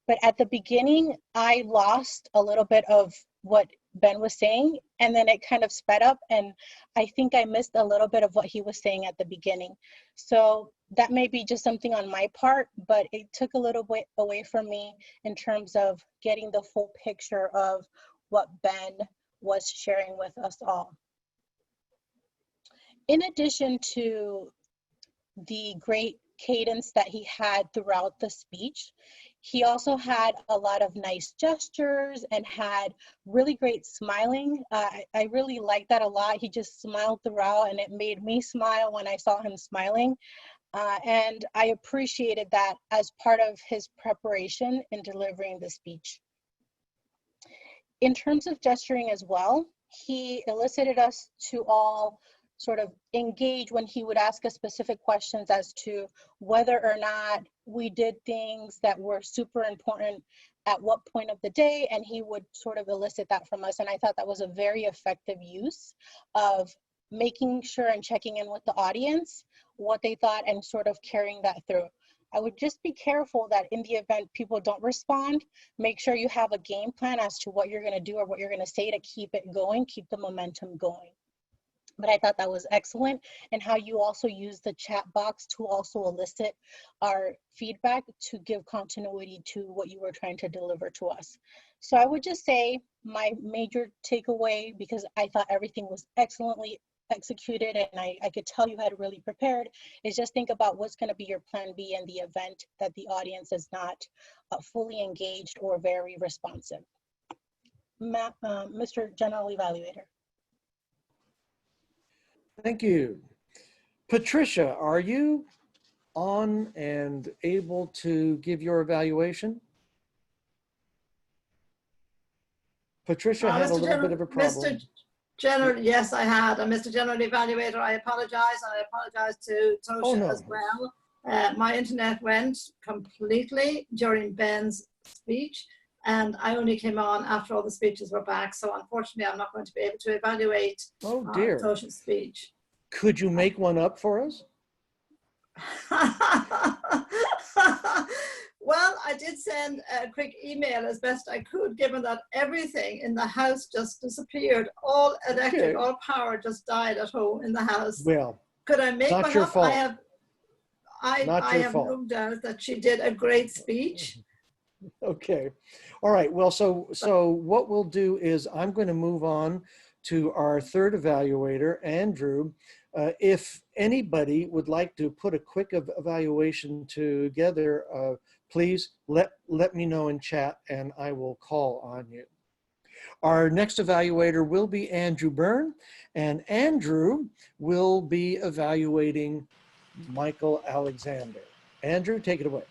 but at the beginning, I lost a little bit of what Ben was saying, and then it kind of sped up, and I think I missed a little bit of what he was saying at the beginning. So that may be just something on my part, but it took a little bit away from me in terms of getting the full picture of what Ben was sharing with us all. In addition to the great cadence that he had throughout the speech, he also had a lot of nice gestures and had really great smiling. I really liked that a lot. He just smiled throughout, and it made me smile when I saw him smiling. And I appreciated that as part of his preparation in delivering the speech. In terms of gesturing as well, he elicited us to all sort of engage when he would ask us specific questions as to whether or not we did things that were super important at what point of the day, and he would sort of elicit that from us. And I thought that was a very effective use of making sure and checking in with the audience, what they thought, and sort of carrying that through. I would just be careful that in the event people don't respond, make sure you have a game plan as to what you're gonna do or what you're gonna say to keep it going, keep the momentum going. But I thought that was excellent, and how you also use the chat box to also elicit our feedback to give continuity to what you were trying to deliver to us. So I would just say my major takeaway, because I thought everything was excellently executed and I could tell you had really prepared, is just think about what's going to be your plan B in the event that the audience is not fully engaged or very responsive. Mr. General Evaluator. Thank you. Patricia, are you on and able to give your evaluation? Patricia had a little bit of a problem. Mr. General, yes, I had. And Mr. General Evaluator, I apologize. And I apologize to Tosha as well. My internet went completely during Ben's speech, and I only came on after all the speeches were back. So unfortunately, I'm not going to be able to evaluate Tosha's speech. Could you make one up for us? Well, I did send a quick email as best I could, given that everything in the house just disappeared. All electric, all power just died at home in the house. Well, could I make not one your up? fault. I have no doubt that she did a great speech. Okay. All right. Well, so what we'll do is I'm going to move on to our third evaluator, Andrew. If anybody would like to put a quick evaluation together, please let me know in chat and I will call on you. Our next evaluator will be Andrew Byrne, and Andrew will be evaluating Michael Alexander. Andrew, take it away.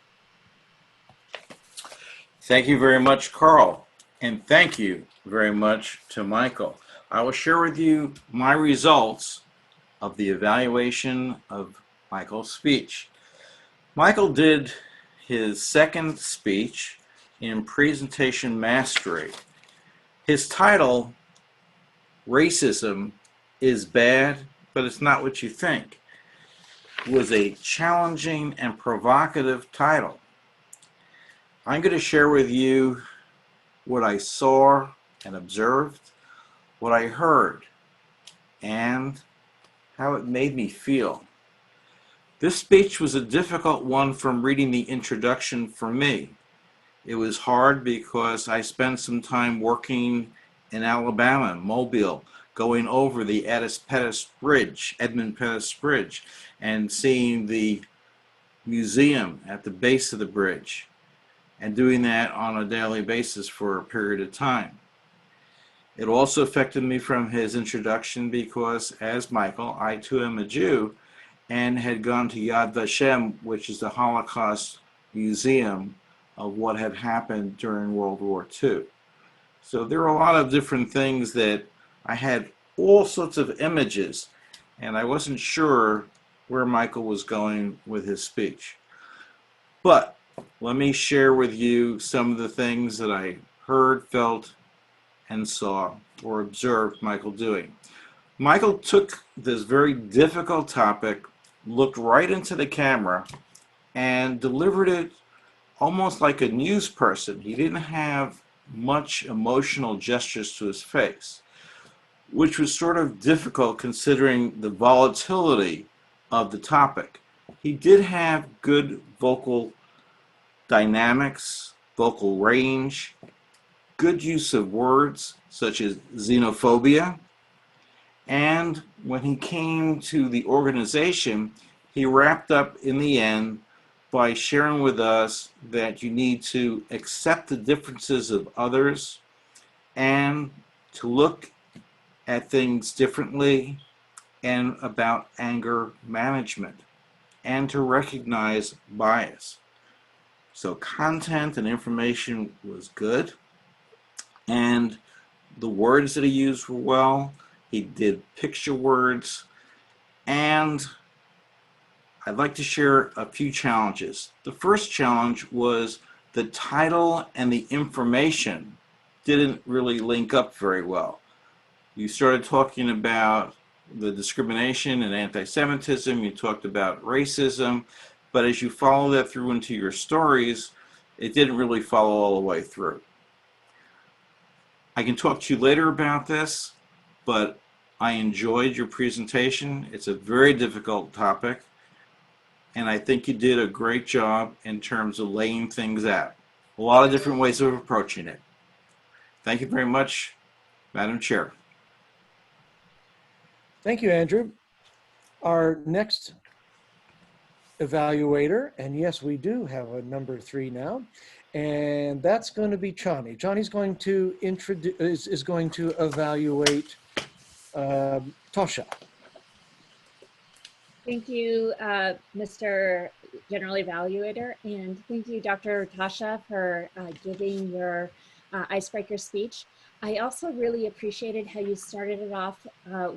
Thank you very much, Carl, and thank you very much to Michael. I will share with you my results of the evaluation of Michael's speech. Michael did his second speech in Presentation Mastery. His title, Racism is Bad, but It's Not What You Think, was a challenging and provocative title. I'm going to share with you what I saw and observed, what I heard, and how it made me feel. This speech was a difficult one from reading the introduction for me. It was hard because I spent some time working in Alabama, Mobile, going over the Edmund Pettus Bridge, and seeing the museum at the base of the bridge, and doing that on a daily basis for a period of time. It also affected me from his introduction because, as Michael, I too am a Jew, and had gone to Yad Vashem, which is the Holocaust Museum of what had happened during World War II. So there are a lot of different things that I had all sorts of images, and I wasn't sure where Michael was going with his speech. But let me share with you some of the things that I heard, felt, and saw or observed Michael doing. Michael took this very difficult topic, looked right into the camera, and delivered it almost like a news person. He didn't have much emotional gestures to his face, which was sort of difficult considering the volatility of the topic. He did have good vocal dynamics, vocal range, good use of words such as xenophobia, and when he came to the organization, he wrapped up in the end by sharing with us that you need to accept the differences of others and to look at things differently, and about anger management, and to recognize bias. So content and information was good, and the words that he used were well. He did picture words, and I'd like to share a few challenges. The first challenge was the title and the information didn't really link up very well. You started talking about the discrimination and anti-Semitism, you talked about racism, but as you follow that through into your stories, it didn't really follow all the way through. I can talk to you later about this, but I enjoyed your presentation. It's a very difficult topic, and I think you did a great job in terms of laying things out. A lot of different ways of approaching it. Thank you very much, Madam Chair. Thank you, Andrew. Our next evaluator, and yes, we do have a number 3 now, and that's going to be Chani. Chani's going to introduce, is going to evaluate Tosha. Thank you, Mr. General Evaluator, and thank you, Dr. Tasha, for giving your icebreaker speech. I also really appreciated how you started it off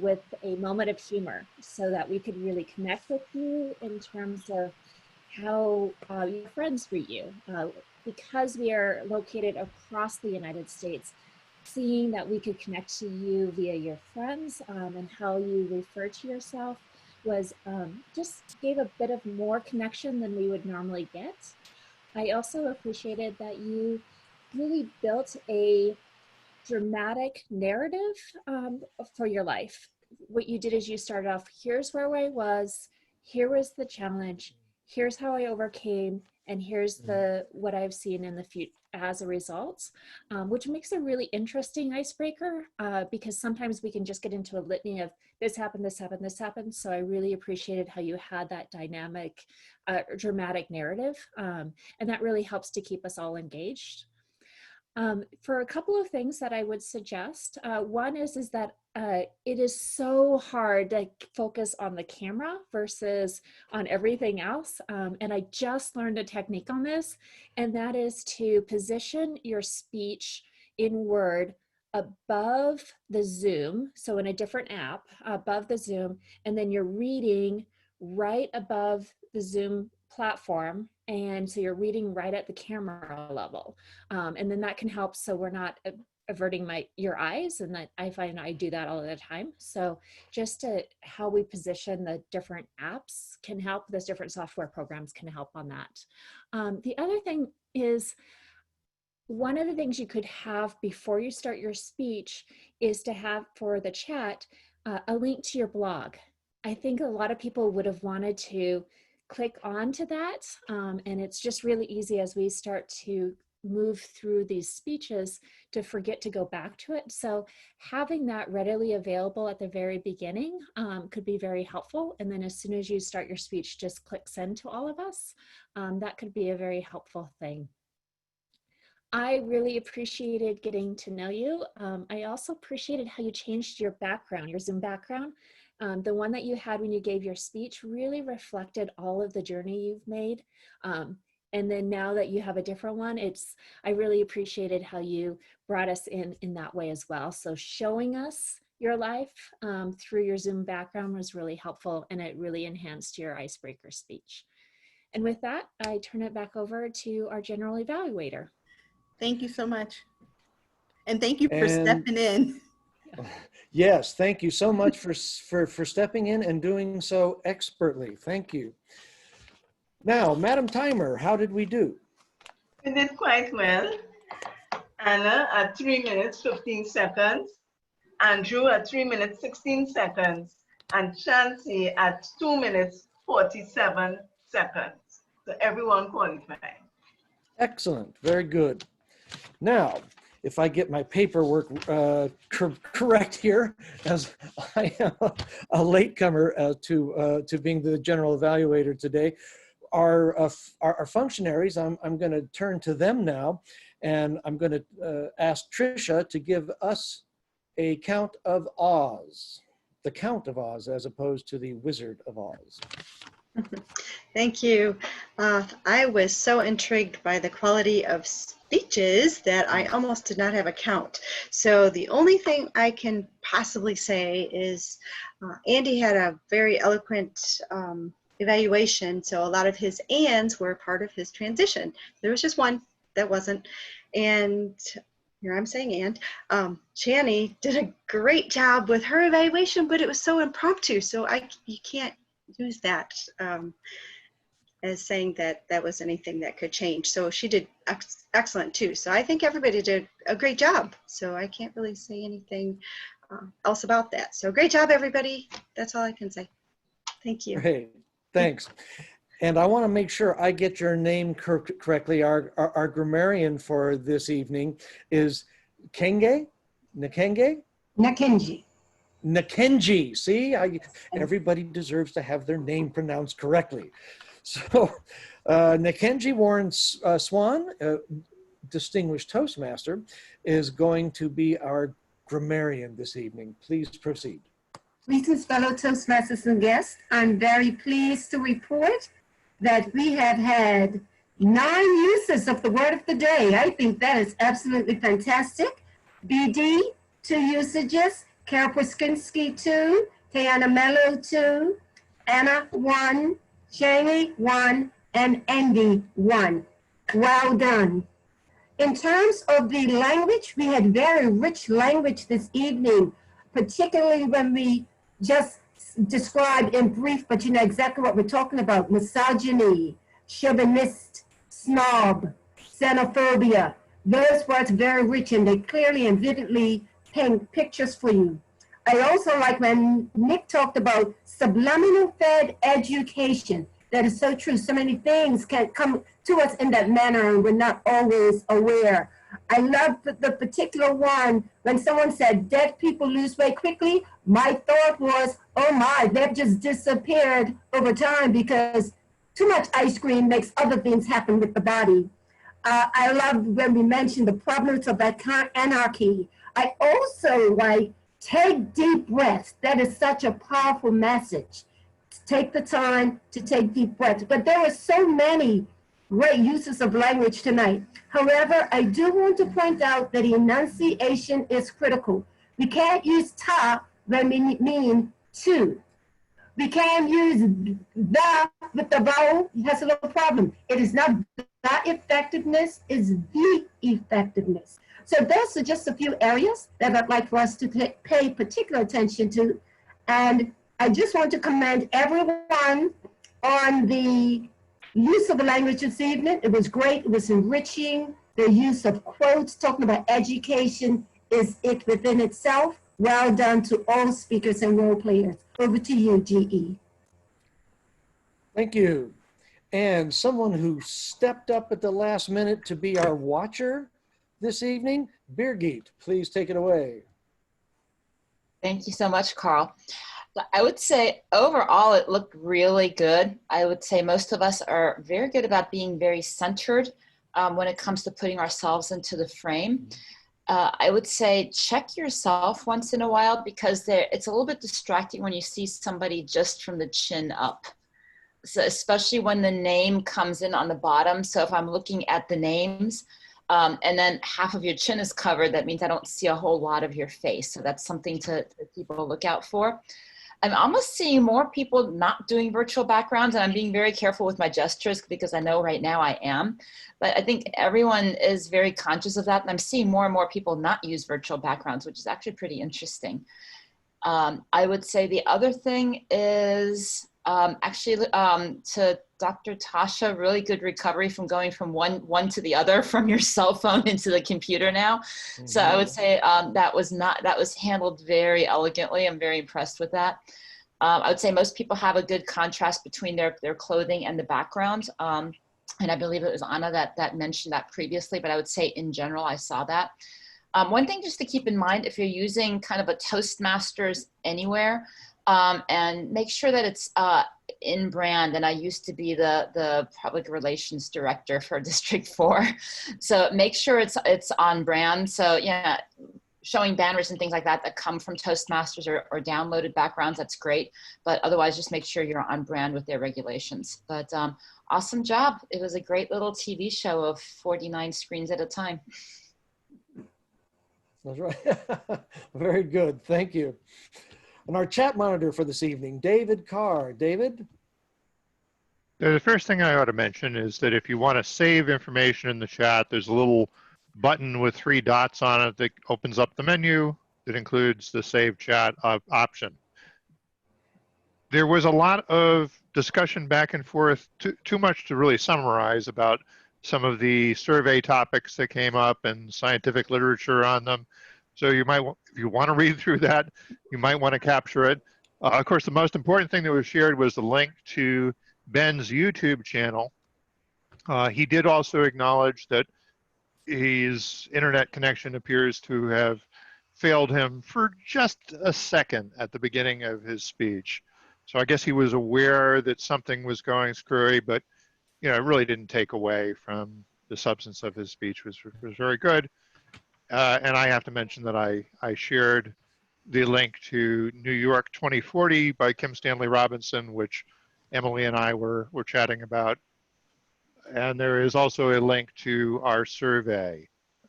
with a moment of humor so that we could really connect with you in terms of how your friends greet you. Because we are located across the United States, seeing that we could connect to you via your friends and how you refer to yourself was just gave a bit of more connection than we would normally get. I also appreciated that you really built a dramatic narrative for your life. What you did is you started off, here's where I was, here was the challenge, here's how I overcame, and here's the what I've seen in the future as a result, which makes a really interesting icebreaker because sometimes we can just get into a litany of this happened, this happened, this happened. So I really appreciated how you had that dynamic, dramatic narrative, and that really helps to keep us all engaged. For a couple of things that I would suggest, one is that it is so hard to focus on the camera versus on everything else. And I just learned a technique on this, and that is to position your speech in Word above the Zoom, so in a different app, above the Zoom, and then you're reading right above the Zoom platform, and so you're reading right at the camera level, and then that can help so we're not averting your eyes, and that I find I do that all the time. So just how we position the different apps can help, those different software programs can help on that. The other thing is, one of the things you could have before you start your speech is to have for the chat a link to your blog. I think a lot of people would have wanted to click on to that, and it's just really easy as we start to move through these speeches to forget to go back to it. So having that readily available at the very beginning could be very helpful. And then as soon as you start your speech, just click send to all of us. That could be a very helpful thing. I really appreciated getting to know you. I also appreciated how you changed your background, your Zoom background. The one that you had when you gave your speech really reflected all of the journey you've made. And then now that you have a different one, I really appreciated how you brought us in that way as well. So showing us your life through your Zoom background was really helpful, and it really enhanced your icebreaker speech. And with that, I turn it back over to our general evaluator. Thank you so much. And thank you for stepping in. Yes, thank you so much for stepping in and doing so expertly. Thank you. Now, Madam Timer, how did we do? We did quite well. Anna at 3 minutes, 15 seconds. Andrew at 3 minutes, 16 seconds. And Chancey at 2 minutes, 47 seconds. So everyone qualified. Excellent, very good. Now, if I get my paperwork correct here, as I am a latecomer to being the general evaluator today, our functionaries, I'm going to turn to them now, and I'm going to ask Tricia to give us a Count of Oz, the Count of Oz, as opposed to the Wizard of Oz. Thank you. I was so intrigued by the quality of speeches that I almost did not have a count. So the only thing I can possibly say is Andy had a very eloquent evaluation, so a lot of his ands were part of his transition. There was just one that wasn't. And here I'm saying and. Chani did a great job with her evaluation, but it was so impromptu, so you can't use that as saying that that was anything that could change. So she did excellent too. So I think everybody did a great job. So I can't really say anything else about that. So great job, everybody. That's all I can say. Thank you. Great, thanks. And I want to make sure I get your name correctly. Our grammarian for this evening is Kenge? Nakenge? Nakenji. Nakenji. See, everybody deserves to have their name pronounced correctly. So Nakenji Warren Swan, distinguished Toastmaster, is going to be our grammarian this evening. Please proceed. Greetings, fellow Toastmasters and guests. I'm very pleased to report that we have had 9 uses of the word of the day. I think that is absolutely fantastic. BD, 2 usages. Carol Prskinski, 2. Tayana Mello, 2. Anna, 1. Jamie, 1. And Andy, 1. Well done. In terms of the language, we had very rich language this evening, particularly when we just described in brief, but you know exactly what we're talking about: misogyny, chauvinist, snob, xenophobia. Those words very rich, and they clearly and vividly paint pictures for you. I also like when Nick talked about subliminal fed education. That is so true. So many things can come to us in that manner, and we're not always aware. I love the particular one when someone said dead people lose weight quickly. My thought was, oh my, they've just disappeared over time because too much ice cream makes other things happen with the body. I love when we mentioned the problems of that anarchy. I also like take deep breaths. That is such a powerful message. Take the time to take deep breaths. But there were so many great uses of language tonight. However, I do want to point out that enunciation is critical. We can't use ta when we mean to. We can't use the with the vowel. That's a little problem. It is not the effectiveness, it's the effectiveness. So those are just a few areas that I'd like for us to pay particular attention to. And I just want to commend everyone on the use of the language this evening. It was great. It was enriching. The use of quotes, talking about education is it within itself. Well done to all speakers and role players. Over to you, GE. Thank you. And someone who stepped up at the last minute to be our watcher this evening, Birgit, please take it away. Thank you so much, Carl. I would say overall it looked really good. I would say most of us are very good about being very centered when it comes to putting ourselves into the frame. I would say check yourself once in a while, because it's a little bit distracting when you see somebody just from the chin up. So especially when the name comes in on the bottom. So if I'm looking at the names and then half of your chin is covered, that means I don't see a whole lot of your face. So that's something to people to look out for. I'm almost seeing more people not doing virtual backgrounds, and I'm being very careful with my gestures because I know right now I am. But I think everyone is very conscious of that, and I'm seeing more and more people not use virtual backgrounds, which is actually pretty interesting. I would say the other thing is to Dr. Tasha, really good recovery from going from one to the other, from your cell phone into the computer now. Mm-hmm. So I would say that was handled very elegantly. I'm very impressed with that. I would say most people have a good contrast between their clothing and the background. And I believe it was Anna that mentioned that previously, but I would say in general, I saw that. One thing just to keep in mind, if you're using kind of a Toastmasters anywhere, and make sure that it's in brand. And I used to be the public relations director for District 4. So make sure it's on brand. So yeah, showing banners and things like that come from Toastmasters or downloaded backgrounds, that's great. But otherwise, just make sure you're on brand with their regulations. But awesome job. It was a great little TV show of 49 screens at a time. That's right. Very good. Thank you. And our chat monitor for this evening, David Carr. David? The first thing I ought to mention is that if you want to save information in the chat, there's a little button with 3 dots on it that opens up the menu that includes the Save Chat option. There was a lot of discussion back and forth, too much to really summarize, about some of the survey topics that came up and scientific literature on them. So you might, if you want to read through that, you might want to capture it. Of course, the most important thing that was shared was the link to Ben's YouTube channel. He did also acknowledge that his internet connection appears to have failed him for just a second at the beginning of his speech. So I guess he was aware that something was going screwy, but you know, it really didn't take away from the substance of his speech, which was very good. And I have to mention that I shared the link to New York 2040 by Kim Stanley Robinson, which Emily and I were chatting about. And there is also a link to our survey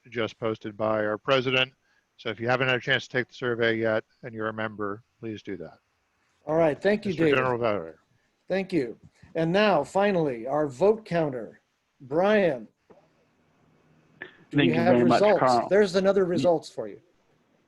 just posted by our president. So if you haven't had a chance to take the survey yet and you're a member, please do that. All right. Thank you, Mr. David. General Evaluator. Thank you. And now, finally, our vote counter. Brian. Thank you very much, Carl. There's another results for you.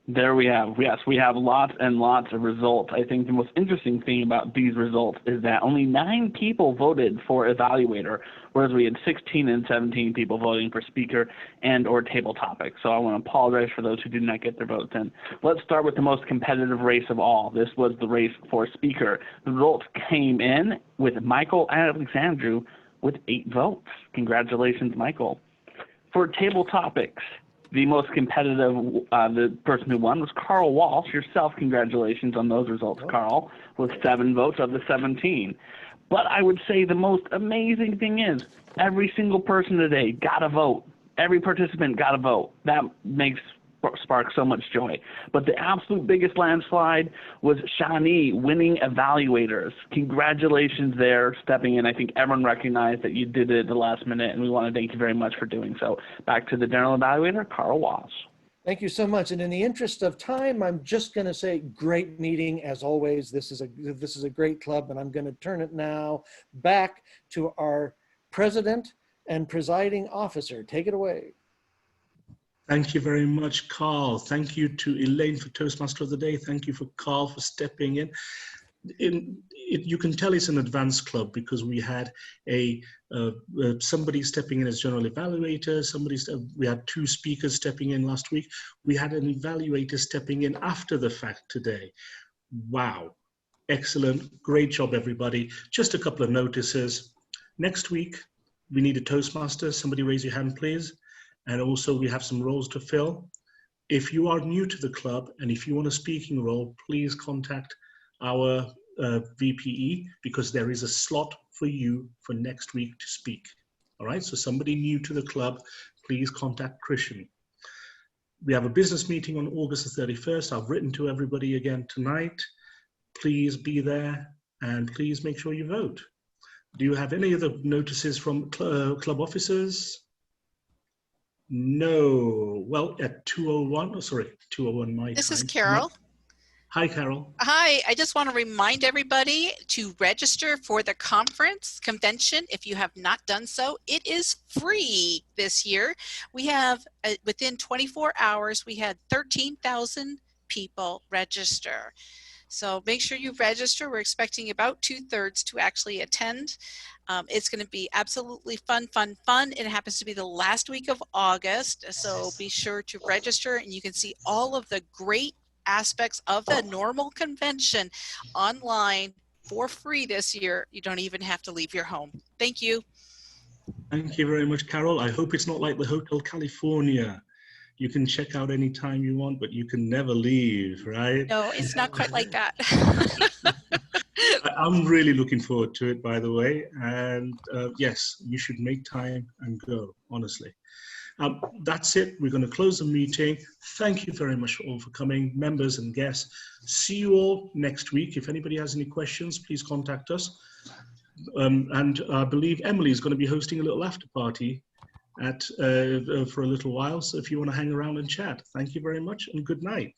There we have, yes, we have lots and lots of results. I think the most interesting thing about these results is that only 9 people voted for evaluator, whereas we had 16 and 17 people voting for speaker and or table topic. So I want to apologize for those who did not get their votes in. Let's start with the most competitive race of all. This was the race for speaker. The results came in with Michael Alexandru with 8 votes. Congratulations, Michael. For table topics, the most competitive, the person who won was Carl Walsh. Yourself, congratulations on those results, Carl, with 7 votes of the 17. But I would say the most amazing thing is every single person today got a vote. Every participant got a vote. That sparks so much joy. But the absolute biggest landslide was Shani winning evaluators. Congratulations there, stepping in. I think everyone recognized that you did it at the last minute, and we want to thank you very much for doing so. Back to the general evaluator, Carl Walsh. Thank you so much. And in the interest of time, I'm just going to say great meeting as always. This is a great club, and I'm going to turn it now back to our president and presiding officer. Take it away. Thank you very much, Carl. Thank you to Elaine for Toastmaster of the Day. Thank you for Carl for stepping in. You can tell it's an advanced club because we had somebody stepping in as general evaluator. We had 2 speakers stepping in last week. We had an evaluator stepping in after the fact today. Wow. Excellent. Great job, everybody. Just a couple of notices. Next week, we need a Toastmaster. Somebody raise your hand, please. And also we have some roles to fill. If you are new to the club and if you want a speaking role, please contact our VPE because there is a slot for you for next week to speak. All right, so somebody new to the club, please contact Christian. We have a business meeting on August the 31st. I've written to everybody again tonight. Please be there and please make sure you vote. Do you have any other notices from club officers? No. Well, at 2:01 my time. This is Carol. Hi, Carol. Hi, I just want to remind everybody to register for the convention. If you have not done so, it is free this year. We have, within 24 hours, we had 13,000 people register. So make sure you register. We're expecting about 2/3 to actually attend. It's going to be absolutely fun. It happens to be the last week of August. So be sure to register and you can see all of the great aspects of the normal convention online for free this year. You don't even have to leave your home. Thank you. Thank you very much, Carol. I hope it's not like the Hotel California. You can check out anytime you want, but you can never leave, right? No, it's not quite like that. I'm really looking forward to it, by the way. And yes, you should make time and go, honestly. That's it. We're going to close the meeting. Thank you very much all for coming, members and guests. See you all next week. If anybody has any questions, please contact us. And I believe Emily is going to be hosting a little after party for a little while. So if you want to hang around and chat, thank you very much and good night.